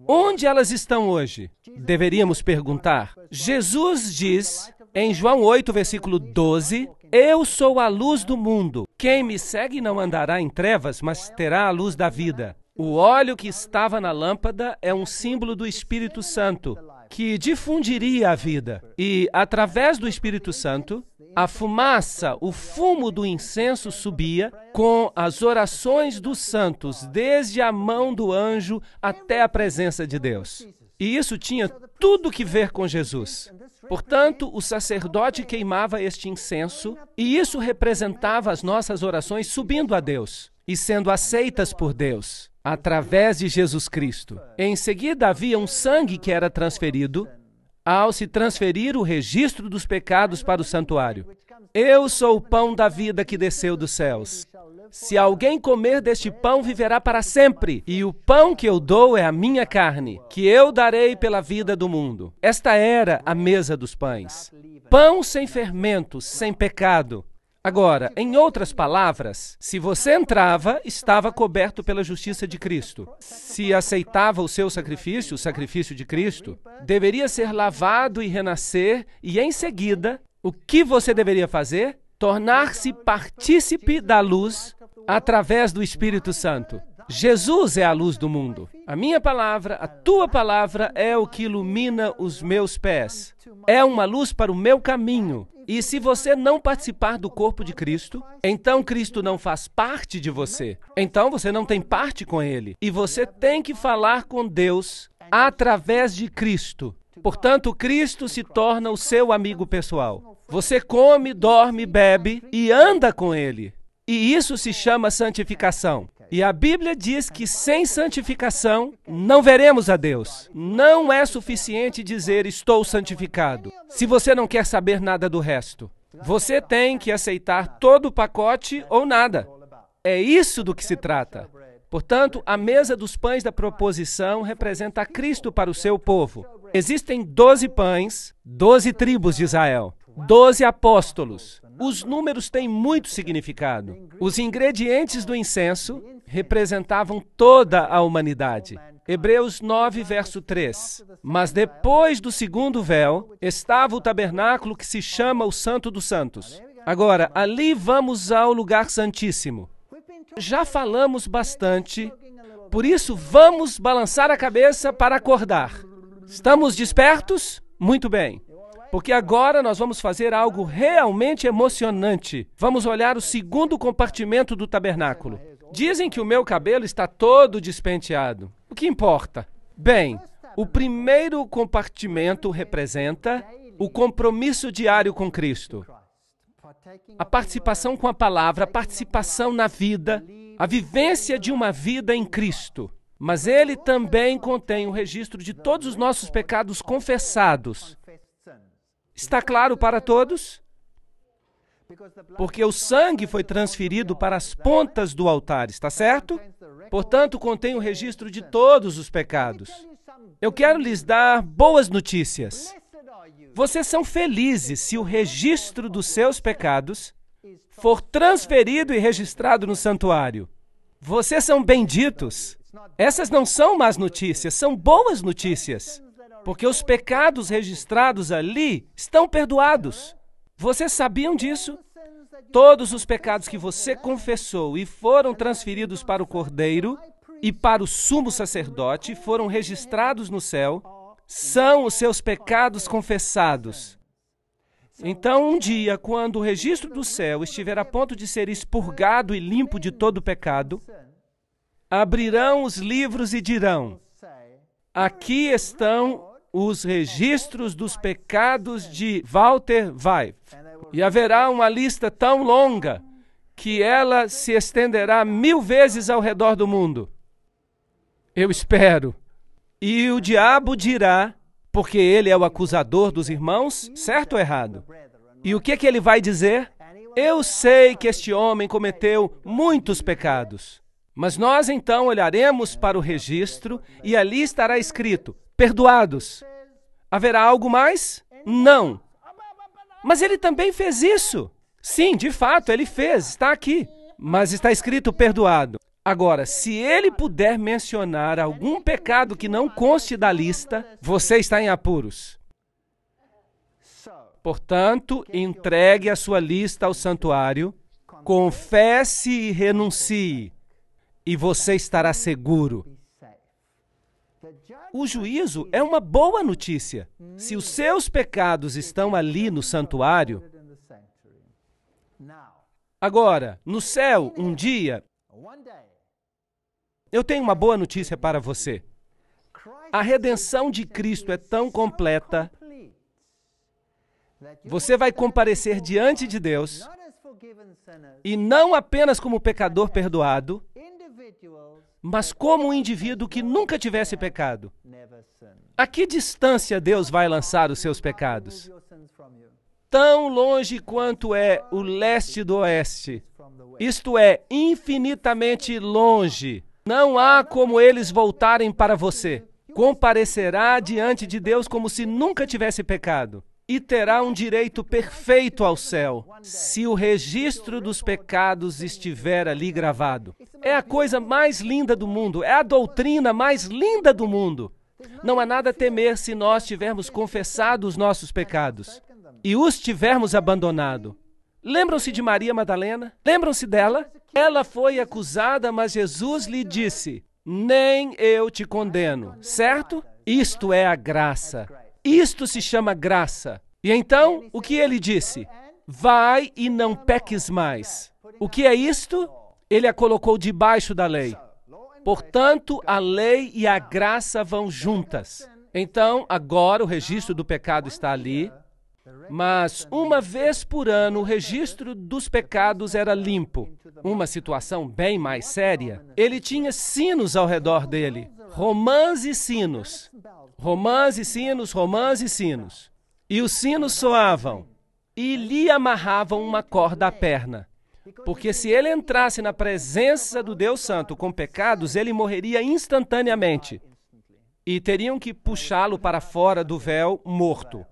Onde elas estão hoje? Deveríamos perguntar. Jesus diz, em João 8, versículo 12, eu sou a luz do mundo. Quem me segue não andará em trevas, mas terá a luz da vida. O óleo que estava na lâmpada é um símbolo do Espírito Santo, que difundiria a vida. E, através do Espírito Santo, a fumaça, o fumo do incenso subia com as orações dos santos, desde a mão do anjo até a presença de Deus. E isso tinha tudo que ver com Jesus. Portanto, o sacerdote queimava este incenso, e isso representava as nossas orações subindo a Deus e sendo aceitas por Deus, através de Jesus Cristo. Em seguida, havia um sangue que era transferido, ao se transferir o registro dos pecados para o santuário. Eu sou o pão da vida que desceu dos céus. Se alguém comer deste pão, viverá para sempre. E o pão que eu dou é a minha carne, que eu darei pela vida do mundo. Esta era a mesa dos pães. Pão sem fermento, sem pecado. Agora, em outras palavras, se você entrava, estava coberto pela justiça de Cristo. Se aceitava o seu sacrifício, o sacrifício de Cristo, deveria ser lavado e renascer, e em seguida, o que você deveria fazer? Tornar-se partícipe da luz através do Espírito Santo. Jesus é a luz do mundo. A minha palavra, a tua palavra é o que ilumina os meus pés. É uma luz para o meu caminho. E se você não participar do corpo de Cristo, então Cristo não faz parte de você. Então você não tem parte com Ele. E você tem que falar com Deus através de Cristo. Portanto, Cristo se torna o seu amigo pessoal. Você come, dorme, bebe e anda com Ele. E isso se chama santificação. E a Bíblia diz que sem santificação não veremos a Deus. Não é suficiente dizer estou santificado, se você não quer saber nada do resto. Você tem que aceitar todo o pacote ou nada. É isso do que se trata. Portanto, a mesa dos pães da proposição representa a Cristo para o seu povo. Existem 12 pães, 12 tribos de Israel, 12 apóstolos. Os números têm muito significado. Os ingredientes do incenso representavam toda a humanidade. Hebreus 9, verso 3. Mas depois do segundo véu, estava o tabernáculo que se chama o Santo dos Santos. Agora, ali vamos ao lugar santíssimo. Já falamos bastante, por isso vamos balançar a cabeça para acordar. Estamos despertos? Muito bem. Porque agora nós vamos fazer algo realmente emocionante. Vamos olhar o segundo compartimento do tabernáculo. Dizem que o meu cabelo está todo despenteado. O que importa? Bem, o primeiro compartimento representa o compromisso diário com Cristo. A participação com a palavra, a participação na vida, a vivência de uma vida em Cristo. Mas ele também contém o registro de todos os nossos pecados confessados. Está claro para todos? Porque o sangue foi transferido para as pontas do altar, está certo? Portanto, contém o registro de todos os pecados. Eu quero lhes dar boas notícias. Vocês são felizes se o registro dos seus pecados for transferido e registrado no santuário. Vocês são benditos. Essas não são más notícias, são boas notícias. Porque os pecados registrados ali estão perdoados. Vocês sabiam disso? Todos os pecados que você confessou e foram transferidos para o Cordeiro e para o sumo sacerdote foram registrados no céu, são os seus pecados confessados. Então, um dia, quando o registro do céu estiver a ponto de ser expurgado e limpo de todo pecado, abrirão os livros e dirão: aqui estão os registros dos pecados de Walter Weiff. E haverá uma lista tão longa que ela se estenderá 1000 vezes ao redor do mundo. Eu espero. E o diabo dirá, porque ele é o acusador dos irmãos, certo ou errado? E o que ele vai dizer? Eu sei que este homem cometeu muitos pecados. Mas nós então olharemos para o registro e ali estará escrito: perdoados. Haverá algo mais? Não. Mas ele também fez isso. Sim, de fato, ele fez, está aqui. Mas está escrito perdoado. Agora, se ele puder mencionar algum pecado que não conste da lista, você está em apuros. Portanto, entregue a sua lista ao santuário, confesse e renuncie, e você estará seguro. O juízo é uma boa notícia. Se os seus pecados estão ali no santuário. Agora, no céu, um dia, eu tenho uma boa notícia para você. A redenção de Cristo é tão completa. Você vai comparecer diante de Deus, e não apenas como pecador perdoado, mas como um indivíduo que nunca tivesse pecado. A que distância Deus vai lançar os seus pecados? Tão longe quanto é o leste do oeste. Isto é, infinitamente longe. Não há como eles voltarem para você. Comparecerá diante de Deus como se nunca tivesse pecado. E terá um direito perfeito ao céu, se o registro dos pecados estiver ali gravado. É a coisa mais linda do mundo, é a doutrina mais linda do mundo. Não há nada a temer se nós tivermos confessado os nossos pecados e os tivermos abandonado. Lembram-se de Maria Madalena? Lembram-se dela? Ela foi acusada, mas Jesus lhe disse: nem eu te condeno, certo? Isto é a graça. Isto se chama graça. E então, o que ele disse? Vai e não peques mais. O que é isto? Ele a colocou debaixo da lei. Portanto, a lei e a graça vão juntas. Então, agora o registro do pecado está ali, mas uma vez por ano o registro dos pecados era limpo. Uma situação bem mais séria. Ele tinha sinos ao redor dele. Romãs e sinos. Romãs e sinos, romãs e sinos. E os sinos soavam. e lhe amarravam uma corda à perna. Porque se ele entrasse na presença do Deus Santo com pecados, ele morreria instantaneamente. E teriam que puxá-lo para fora do véu morto.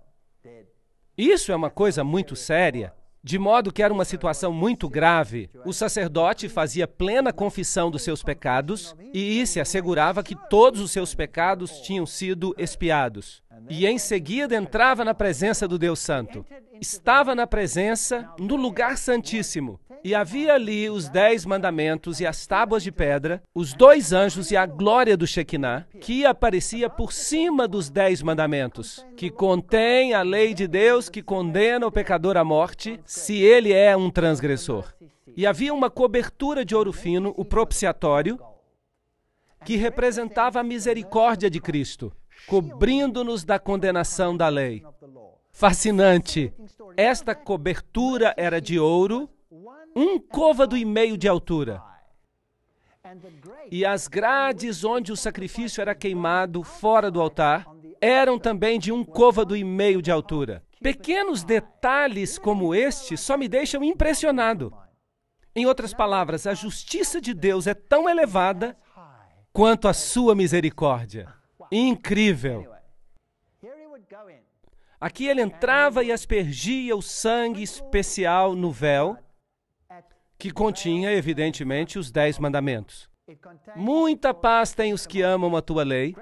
Isso é uma coisa muito séria, de modo que era uma situação muito grave. O sacerdote fazia plena confissão dos seus pecados e se assegurava que todos os seus pecados tinham sido expiados. E em seguida entrava na presença do Deus Santo. Estava na presença, no lugar santíssimo. E havia ali os 10 mandamentos e as tábuas de pedra, os 2 anjos e a glória do Shekinah, que aparecia por cima dos 10 mandamentos, que contém a lei de Deus que condena o pecador à morte, se ele é um transgressor. E havia uma cobertura de ouro fino, o propiciatório, que representava a misericórdia de Cristo, cobrindo-nos da condenação da lei. Fascinante! Esta cobertura era de ouro, 1 côvado e meio de altura. E as grades onde o sacrifício era queimado fora do altar eram também de 1 côvado e meio de altura. Pequenos detalhes como este só me deixam impressionado. Em outras palavras, a justiça de Deus é tão elevada quanto a sua misericórdia. Incrível! Aqui ele entrava e aspergia o sangue especial no véu, que continha, evidentemente, os 10 mandamentos. Muita paz têm os que amam a tua lei,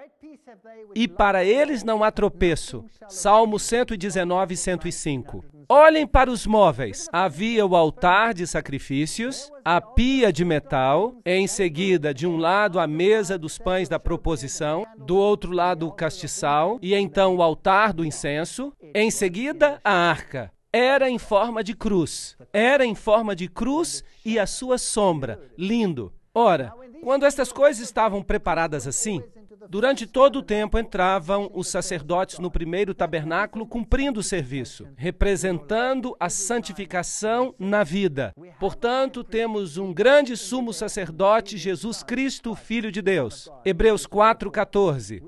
e para eles não há tropeço. Salmo 119, 105. Olhem para os móveis. Havia o altar de sacrifícios, a pia de metal, em seguida, de um lado, a mesa dos pães da proposição, do outro lado, o castiçal, e então o altar do incenso, em seguida, a arca. Era em forma de cruz. Era em forma de cruz e a sua sombra. Lindo. Ora, quando estas coisas estavam preparadas assim, durante todo o tempo entravam os sacerdotes no primeiro tabernáculo cumprindo o serviço, representando a santificação na vida. Portanto, temos um grande sumo sacerdote, Jesus Cristo, Filho de Deus. Hebreus 4:14.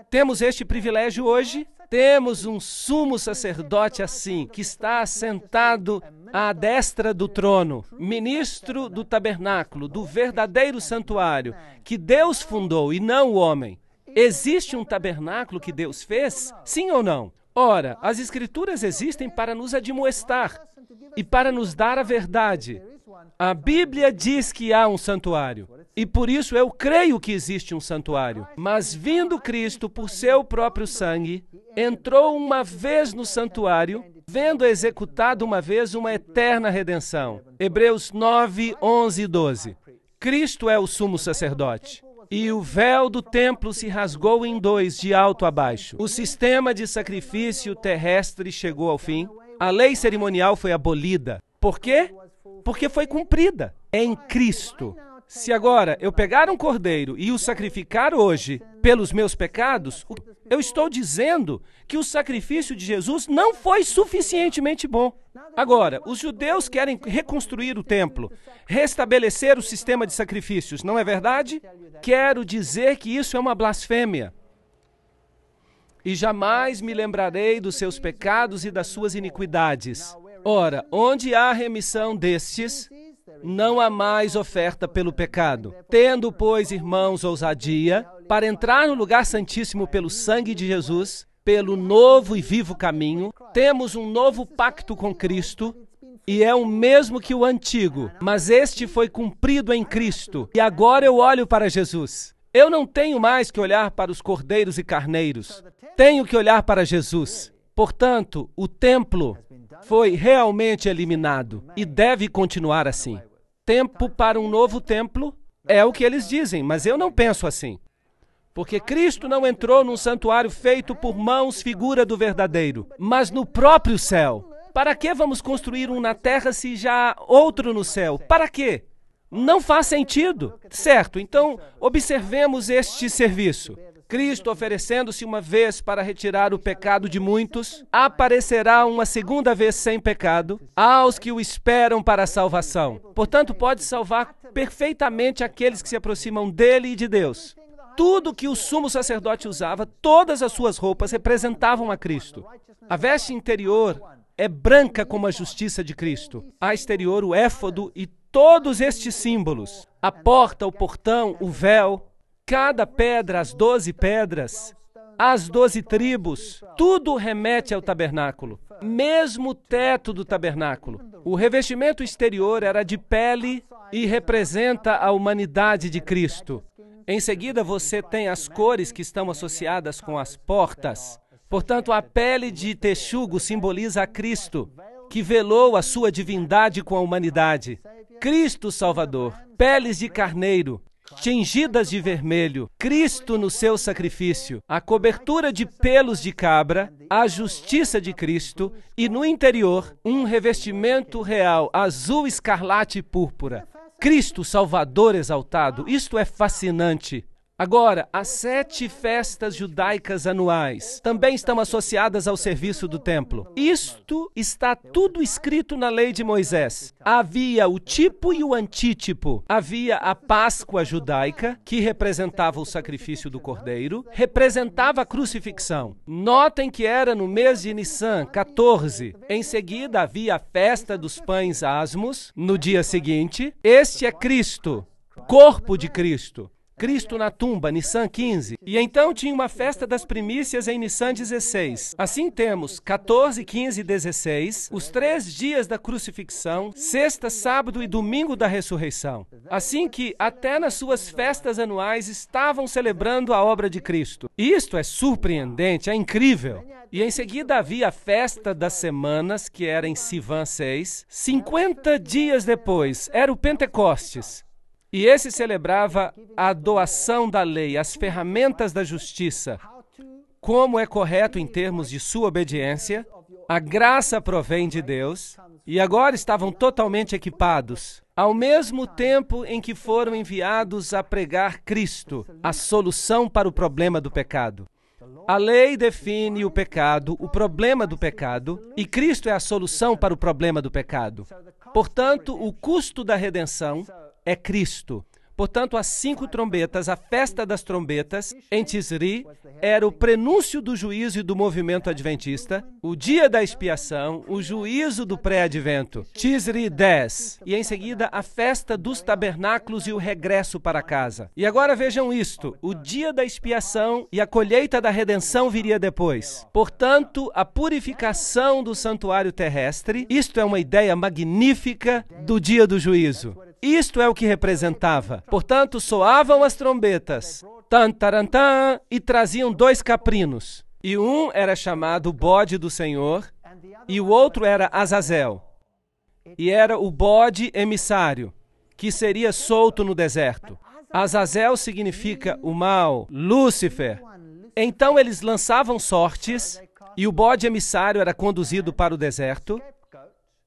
Temos este privilégio hoje? Temos um sumo sacerdote assim, que está assentado à destra do trono, ministro do tabernáculo, do verdadeiro santuário, que Deus fundou e não o homem. Existe um tabernáculo que Deus fez? Sim ou não? Ora, as Escrituras existem para nos admoestar e para nos dar a verdade. A Bíblia diz que há um santuário, e por isso eu creio que existe um santuário. Mas vindo Cristo por seu próprio sangue, entrou uma vez no santuário, vendo executado uma vez uma eterna redenção. Hebreus 9, 11 e 12. Cristo é o sumo sacerdote. E o véu do templo se rasgou em 2, de alto a baixo. O sistema de sacrifício terrestre chegou ao fim. A lei cerimonial foi abolida. Por quê? Porque foi cumprida. É em Cristo. Se agora eu pegar um cordeiro e o sacrificar hoje pelos meus pecados, eu estou dizendo que o sacrifício de Jesus não foi suficientemente bom. Agora, os judeus querem reconstruir o templo, restabelecer o sistema de sacrifícios, não é verdade? Quero dizer que isso é uma blasfêmia. E jamais me lembrarei dos seus pecados e das suas iniquidades. Ora, onde há remissão destes, não há mais oferta pelo pecado. Tendo, pois, irmãos, ousadia, para entrar no lugar santíssimo pelo sangue de Jesus, pelo novo e vivo caminho, temos um novo pacto com Cristo, e é o mesmo que o antigo, mas este foi cumprido em Cristo, e agora eu olho para Jesus. Eu não tenho mais que olhar para os cordeiros e carneiros, tenho que olhar para Jesus. Portanto, o templo foi realmente eliminado e deve continuar assim. Tempo para um novo templo é o que eles dizem, mas eu não penso assim. Porque Cristo não entrou num santuário feito por mãos, figura do verdadeiro, mas no próprio céu. Para que vamos construir um na terra se já há outro no céu? Para quê? Não faz sentido. Certo, então observemos este serviço. Cristo, oferecendo-se uma vez para retirar o pecado de muitos, aparecerá uma segunda vez sem pecado aos que o esperam para a salvação. Portanto, pode salvar perfeitamente aqueles que se aproximam dele e de Deus. Tudo que o sumo sacerdote usava, todas as suas roupas representavam a Cristo. A veste interior é branca como a justiça de Cristo. A exterior, o éfodo e todos estes símbolos. A porta, o portão, o véu, cada pedra, as 12 pedras, as 12 tribos, tudo remete ao tabernáculo. Mesmo o teto do tabernáculo. O revestimento exterior era de pele e representa a humanidade de Cristo. Em seguida, você tem as cores que estão associadas com as portas. Portanto, a pele de texugo simboliza a Cristo, que velou a sua divindade com a humanidade. Cristo Salvador, peles de carneiro, tingidas de vermelho, Cristo no seu sacrifício, a cobertura de pelos de cabra, a justiça de Cristo e, no interior, um revestimento real, azul, escarlate e púrpura. Cristo Salvador exaltado, isto é fascinante. Agora, as 7 festas judaicas anuais também estão associadas ao serviço do templo. Isto está tudo escrito na lei de Moisés. Havia o tipo e o antítipo. Havia a Páscoa judaica, que representava o sacrifício do cordeiro, representava a crucifixão. Notem que era no mês de Nissan, 14. Em seguida, havia a festa dos pães asmos, no dia seguinte. Este é Cristo, corpo de Cristo. Cristo na tumba, Nissan 15. E então tinha uma festa das primícias em Nissan 16. Assim temos 14, 15 e 16, os 3 dias da crucifixão, sexta, sábado e domingo da ressurreição. Assim que até nas suas festas anuais estavam celebrando a obra de Cristo. Isto é surpreendente, é incrível. E em seguida havia a festa das semanas, que era em Sivan 6. 50 dias depois, era o Pentecostes. E esse celebrava a doação da lei, as ferramentas da justiça, como é correto em termos de sua obediência. A graça provém de Deus, e agora estavam totalmente equipados, ao mesmo tempo em que foram enviados a pregar Cristo, a solução para o problema do pecado. A lei define o pecado, o problema do pecado, e Cristo é a solução para o problema do pecado. Portanto, o custo da redenção é Cristo. Portanto, as 5 trombetas, a festa das trombetas, em Tisri, era o prenúncio do juízo e do movimento adventista, o dia da expiação, o juízo do pré-advento, Tisri 10, e em seguida a festa dos tabernáculos e o regresso para casa. E agora vejam isto, o dia da expiação e a colheita da redenção viria depois. Portanto, a purificação do santuário terrestre, isto é uma ideia magnífica do dia do juízo. Isto é o que representava. Portanto, soavam as trombetas, tan, taran, tan, e traziam 2 caprinos. E um era chamado bode do Senhor, e o outro era Azazel. E era o bode emissário, que seria solto no deserto. Azazel significa o mal, Lúcifer. Então eles lançavam sortes, e o bode emissário era conduzido para o deserto,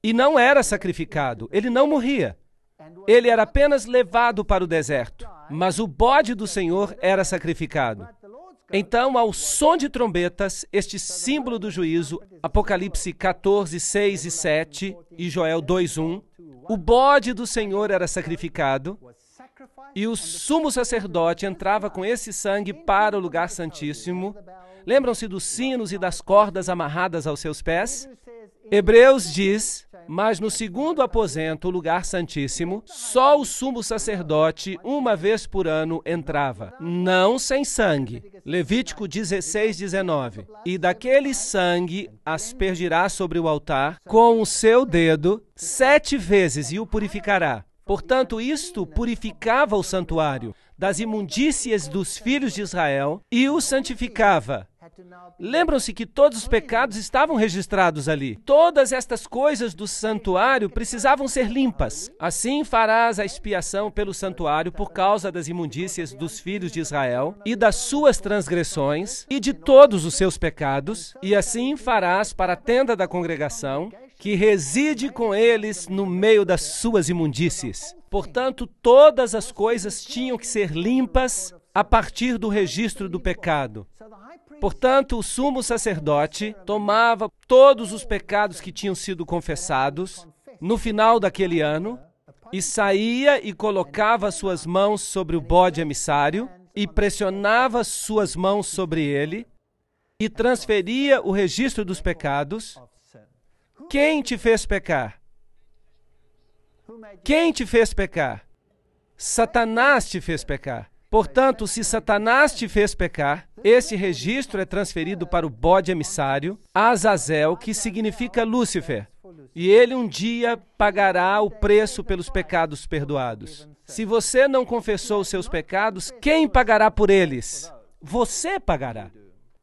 e não era sacrificado, ele não morria. Ele era apenas levado para o deserto, mas o bode do Senhor era sacrificado. Então, ao som de trombetas, este símbolo do juízo, Apocalipse 14, 6 e 7 e Joel 2, 1, o bode do Senhor era sacrificado e o sumo sacerdote entrava com esse sangue para o lugar santíssimo. Lembram-se dos sinos e das cordas amarradas aos seus pés? Hebreus diz, mas no segundo aposento, o lugar santíssimo, só o sumo sacerdote, uma vez por ano, entrava, não sem sangue. Levítico 16, 19. E daquele sangue aspergirá sobre o altar com o seu dedo 7 vezes e o purificará. Portanto, isto purificava o santuário das imundícias dos filhos de Israel e o santificava. Lembram-se que todos os pecados estavam registrados ali. Todas estas coisas do santuário precisavam ser limpas. Assim farás a expiação pelo santuário por causa das imundícias dos filhos de Israel e das suas transgressões e de todos os seus pecados, e assim farás para a tenda da congregação, que reside com eles no meio das suas imundícies. Portanto, todas as coisas tinham que ser limpas a partir do registro do pecado. Portanto, o sumo sacerdote tomava todos os pecados que tinham sido confessados no final daquele ano e saía e colocava suas mãos sobre o bode emissário e pressionava suas mãos sobre ele e transferia o registro dos pecados Quem te fez pecar? Quem te fez pecar? Satanás te fez pecar. Portanto, se Satanás te fez pecar, esse registro é transferido para o bode emissário, Azazel, que significa Lúcifer. E ele um dia pagará o preço pelos pecados perdoados. Se você não confessou os seus pecados, quem pagará por eles? Você pagará.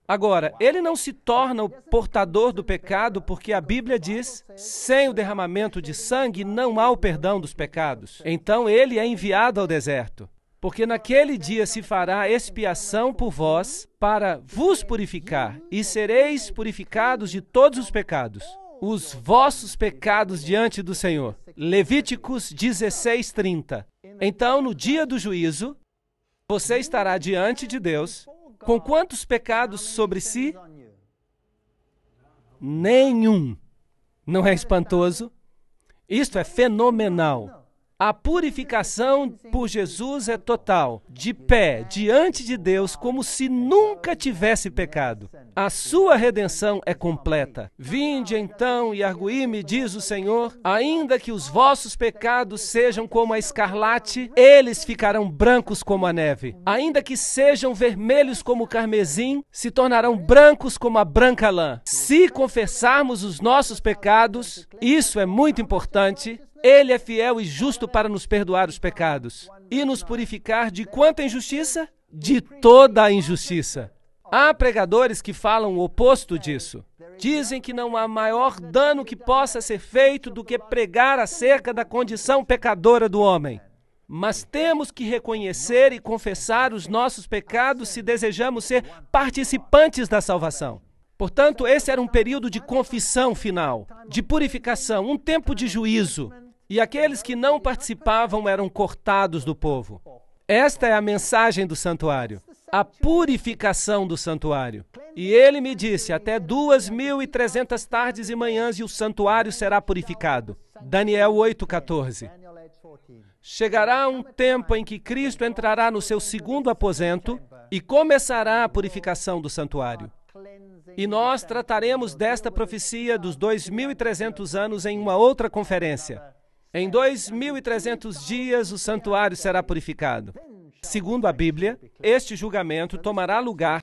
Agora, ele não se torna o portador do pecado porque a Bíblia diz, sem o derramamento de sangue não há o perdão dos pecados. Então ele é enviado ao deserto. Porque naquele dia se fará expiação por vós para vos purificar, e sereis purificados de todos os pecados, os vossos pecados diante do Senhor. Levíticos 16:30. Então, no dia do juízo, você estará diante de Deus com quantos pecados sobre si? Nenhum. Não é espantoso? Isto é fenomenal. A purificação por Jesus é total, de pé, diante de Deus, como se nunca tivesse pecado. A sua redenção é completa. Vinde então e arguí-me, diz o Senhor, ainda que os vossos pecados sejam como a escarlate, eles ficarão brancos como a neve. Ainda que sejam vermelhos como o carmesim, se tornarão brancos como a branca lã. Se confessarmos os nossos pecados, isso é muito importante, Ele é fiel e justo para nos perdoar os pecados e nos purificar de quanta injustiça? De toda a injustiça. Há pregadores que falam o oposto disso. Dizem que não há maior dano que possa ser feito do que pregar acerca da condição pecadora do homem. Mas temos que reconhecer e confessar os nossos pecados se desejamos ser participantes da salvação. Portanto, esse era um período de confissão final, de purificação, um tempo de juízo. E aqueles que não participavam eram cortados do povo. Esta é a mensagem do santuário, a purificação do santuário. E ele me disse, até 2.300 tardes e manhãs e o santuário será purificado. Daniel 8:14. Chegará um tempo em que Cristo entrará no seu segundo aposento e começará a purificação do santuário. E nós trataremos desta profecia dos 2.300 anos em uma outra conferência. Em 2.300 dias o santuário será purificado. Segundo a Bíblia, este julgamento tomará lugar.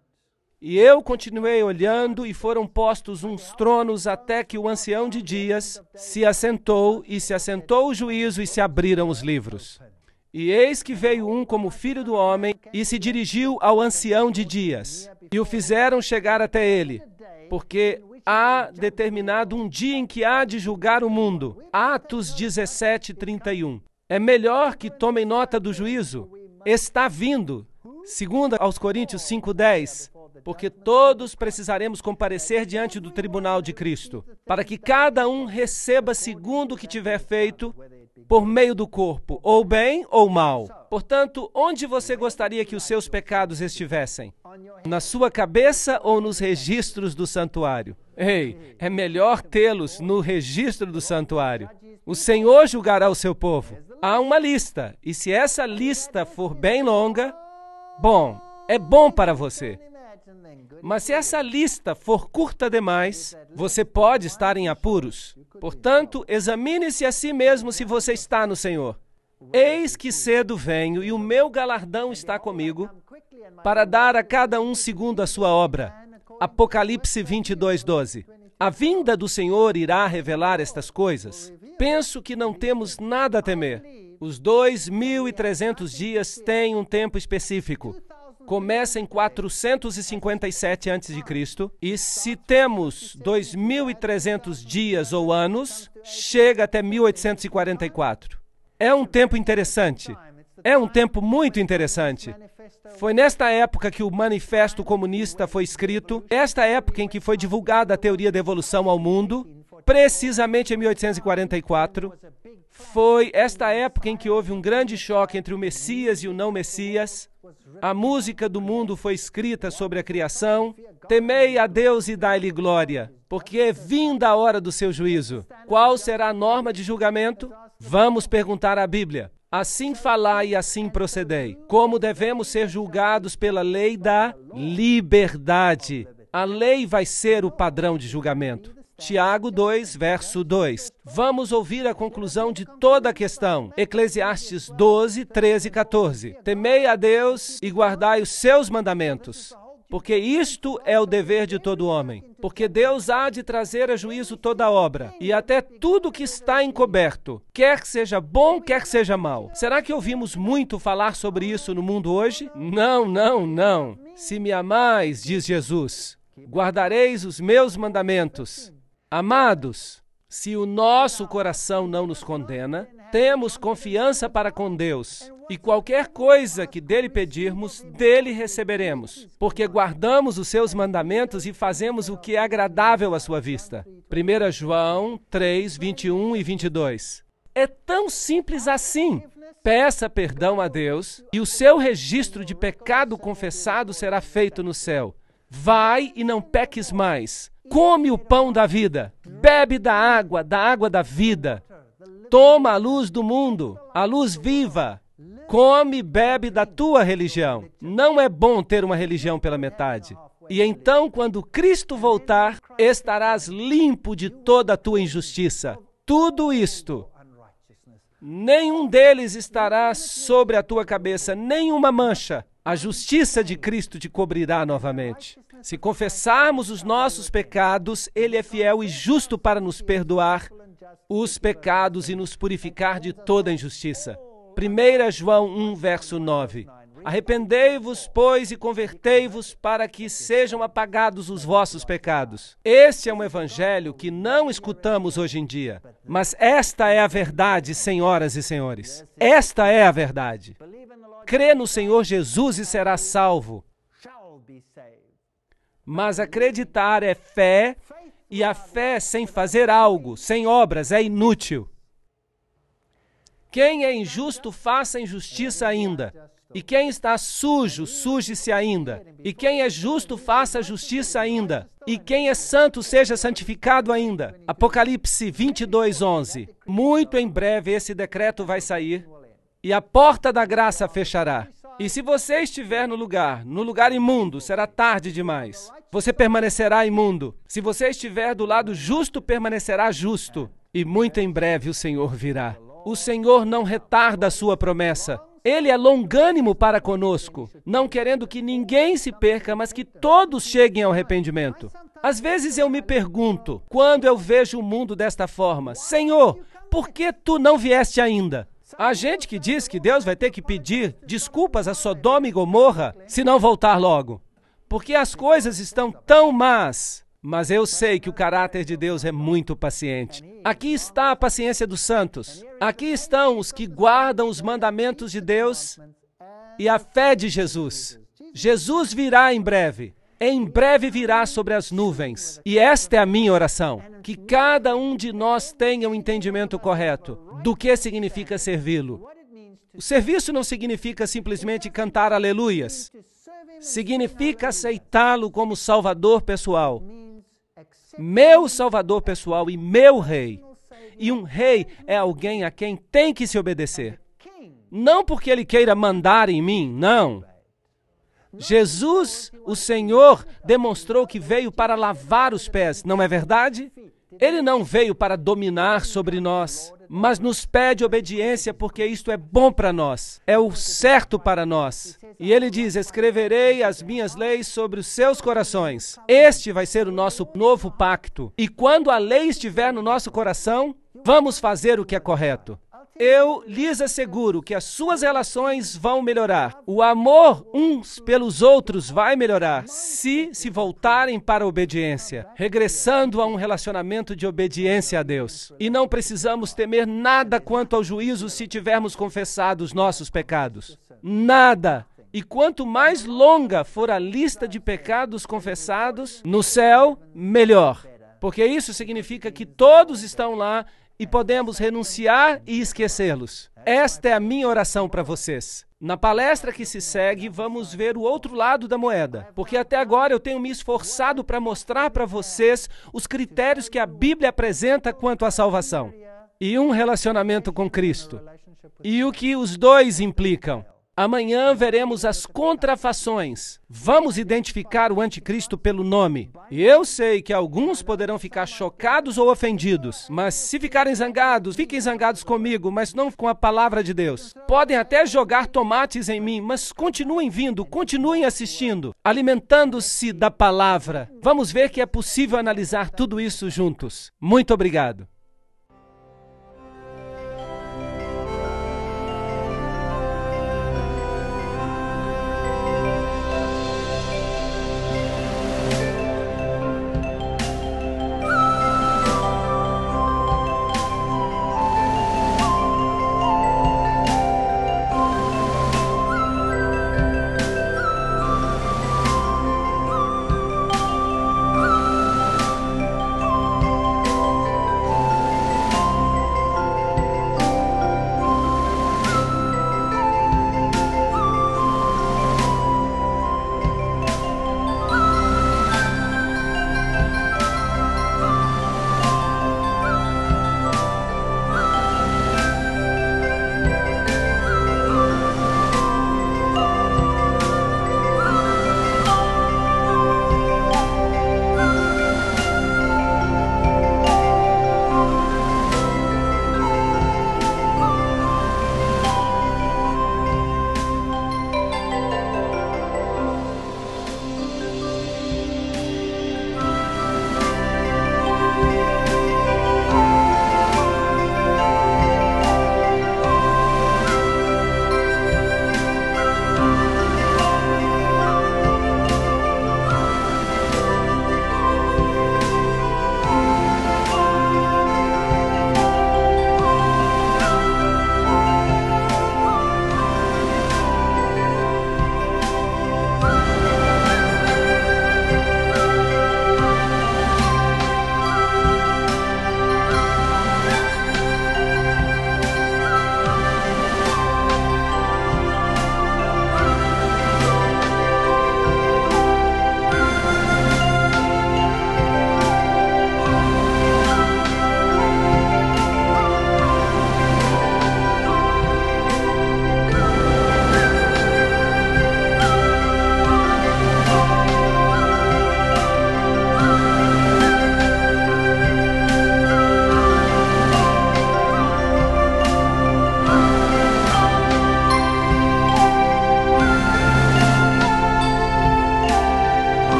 E eu continuei olhando e foram postos uns tronos até que o ancião de dias se assentou e se assentou o juízo e se abriram os livros. E eis que veio um como filho do homem e se dirigiu ao ancião de dias. E o fizeram chegar até ele, porque há determinado um dia em que há de julgar o mundo. Atos 17:31. É melhor que tomem nota do juízo. Está vindo. 2 aos Coríntios 5:10. Porque todos precisaremos comparecer diante do tribunal de Cristo, para que cada um receba segundo o que tiver feito, por meio do corpo, ou bem ou mal. Portanto, onde você gostaria que os seus pecados estivessem? Na sua cabeça ou nos registros do santuário? Ei, é melhor tê-los no registro do santuário. O Senhor julgará o seu povo. Há uma lista, e se essa lista for bem longa, bom, é bom para você. Mas se essa lista for curta demais, você pode estar em apuros. Portanto, examine-se a si mesmo se você está no Senhor. Eis que cedo venho e o meu galardão está comigo para dar a cada um segundo a sua obra. Apocalipse 22:12. A vinda do Senhor irá revelar estas coisas. Penso que não temos nada a temer. Os 2.300 dias têm um tempo específico. Começa em 457 a.C. e se temos 2.300 dias ou anos, chega até 1844. É um tempo interessante. É um tempo muito interessante. Foi nesta época que o Manifesto Comunista foi escrito, esta época em que foi divulgada a teoria da evolução ao mundo, precisamente em 1844. Foi esta época em que houve um grande choque entre o Messias e o não Messias. A música do mundo foi escrita sobre a criação. Temei a Deus e dai-lhe glória, porque é vinda a hora do seu juízo. Qual será a norma de julgamento? Vamos perguntar à Bíblia. Assim falai e assim procedei. Como devemos ser julgados pela lei da liberdade? A lei vai ser o padrão de julgamento. Tiago 2, verso 2. Vamos ouvir a conclusão de toda a questão. Eclesiastes 12, 13 e 14. Temei a Deus e guardai os seus mandamentos, porque isto é o dever de todo homem. Porque Deus há de trazer a juízo toda obra, e até tudo que está encoberto, quer que seja bom, quer que seja mal. Será que ouvimos muito falar sobre isso no mundo hoje? Não, não, não. Se me amais, diz Jesus, guardareis os meus mandamentos. Amados, se o nosso coração não nos condena, temos confiança para com Deus, e qualquer coisa que dele pedirmos, dele receberemos, porque guardamos os seus mandamentos e fazemos o que é agradável à sua vista. 1 João 3, 21 e 22. É tão simples assim. Peça perdão a Deus e o seu registro de pecado confessado será feito no céu. Vai e não peques mais. Come o pão da vida. Bebe da água da vida. Toma a luz do mundo, a luz viva. Come e bebe da tua religião. Não é bom ter uma religião pela metade. E então, quando Cristo voltar, estarás limpo de toda a tua injustiça. Tudo isto, nenhum deles estará sobre a tua cabeça, nenhuma mancha. A justiça de Cristo te cobrirá novamente. Se confessarmos os nossos pecados, Ele é fiel e justo para nos perdoar os pecados e nos purificar de toda injustiça. 1 João 1, verso 9. Arrependei-vos, pois, e convertei-vos para que sejam apagados os vossos pecados. Este é um evangelho que não escutamos hoje em dia, mas esta é a verdade, senhoras e senhores. Esta é a verdade. Crê no Senhor Jesus e será salvo. Mas acreditar é fé, e a fé sem fazer algo, sem obras, é inútil. Quem é injusto, faça injustiça ainda. E quem está sujo, suje-se ainda. E quem é justo, faça justiça ainda. E quem é santo, seja santificado ainda. Apocalipse 22, 11. Muito em breve esse decreto vai sair, e a porta da graça fechará. E se você estiver no lugar imundo, será tarde demais. Você permanecerá imundo. Se você estiver do lado justo, permanecerá justo. E muito em breve o Senhor virá. O Senhor não retarda a sua promessa. Ele é longânimo para conosco, não querendo que ninguém se perca, mas que todos cheguem ao arrependimento. Às vezes eu me pergunto, quando eu vejo o mundo desta forma, Senhor, por que tu não vieste ainda? Há gente que diz que Deus vai ter que pedir desculpas a Sodoma e Gomorra se não voltar logo, porque as coisas estão tão más. Mas eu sei que o caráter de Deus é muito paciente. Aqui está a paciência dos santos. Aqui estão os que guardam os mandamentos de Deus e a fé de Jesus. Jesus virá em breve. Em breve virá sobre as nuvens. E esta é a minha oração. Que cada um de nós tenha um entendimento correto do que significa servi-lo. O serviço não significa simplesmente cantar aleluias. Significa aceitá-lo como Salvador pessoal. Meu Salvador pessoal e meu Rei. E um rei é alguém a quem tem que se obedecer. Não porque ele queira mandar em mim, não. Jesus, o Senhor, demonstrou que veio para lavar os pés, não é verdade? Ele não veio para dominar sobre nós, mas nos pede obediência porque isto é bom para nós, é o certo para nós. E ele diz, escreverei as minhas leis sobre os seus corações. Este vai ser o nosso novo pacto. E quando a lei estiver no nosso coração, vamos fazer o que é correto. Eu lhes asseguro que as suas relações vão melhorar. O amor uns pelos outros vai melhorar se voltarem para a obediência, regressando a um relacionamento de obediência a Deus. E não precisamos temer nada quanto ao juízo se tivermos confessado os nossos pecados. Nada. E quanto mais longa for a lista de pecados confessados no céu, melhor. Porque isso significa que todos estão lá e podemos renunciar e esquecê-los. Esta é a minha oração para vocês. Na palestra que se segue, vamos ver o outro lado da moeda, porque até agora eu tenho me esforçado para mostrar para vocês os critérios que a Bíblia apresenta quanto à salvação e um relacionamento com Cristo, e o que os dois implicam. Amanhã veremos as contrafações. Vamos identificar o anticristo pelo nome. E eu sei que alguns poderão ficar chocados ou ofendidos, mas se ficarem zangados, fiquem zangados comigo, mas não com a palavra de Deus. Podem até jogar tomates em mim, mas continuem vindo, continuem assistindo, alimentando-se da palavra. Vamos ver que é possível analisar tudo isso juntos. Muito obrigado.